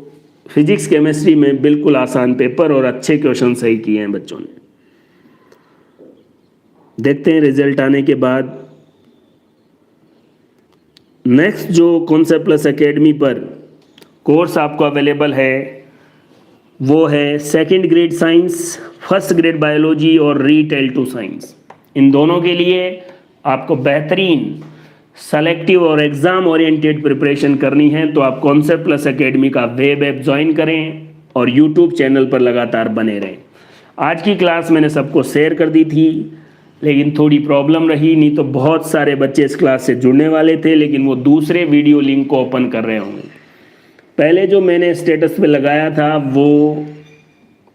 फिजिक्स केमिस्ट्री में बिल्कुल आसान पेपर और अच्छे क्वेश्चन सही किए हैं बच्चों ने। देखते हैं रिजल्ट आने के बाद। नेक्स्ट जो कॉन्सेप्ट प्लस एकेडमी पर कोर्स आपको अवेलेबल है वो है second grade science, first grade biology और रीटेल टू साइंस। इन दोनों के लिए आपको बेहतरीन सेलेक्टिव और एग्ज़ाम ओरिएंटेड प्रिपरेशन करनी है तो आप कॉन्सेप्ट प्लस एकेडमी का वेब ऐप ज्वाइन करें और यूट्यूब चैनल पर लगातार बने रहें। आज की क्लास मैंने सबको शेयर कर दी थी, लेकिन थोड़ी प्रॉब्लम रही, नहीं तो बहुत सारे बच्चे इस क्लास से जुड़ने वाले थे, लेकिन वो दूसरे वीडियो लिंक को ओपन कर रहे होंगे। पहले जो मैंने स्टेटस पे लगाया था वो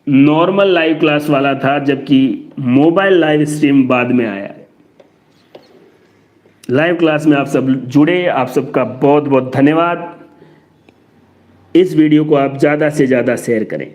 नॉर्मल लाइव क्लास वाला था, जबकि मोबाइल लाइव स्ट्रीम बाद में आया है। लाइव क्लास में आप सब जुड़े, आप सबका बहुत बहुत धन्यवाद। इस वीडियो को आप ज़्यादा से ज़्यादा शेयर करें।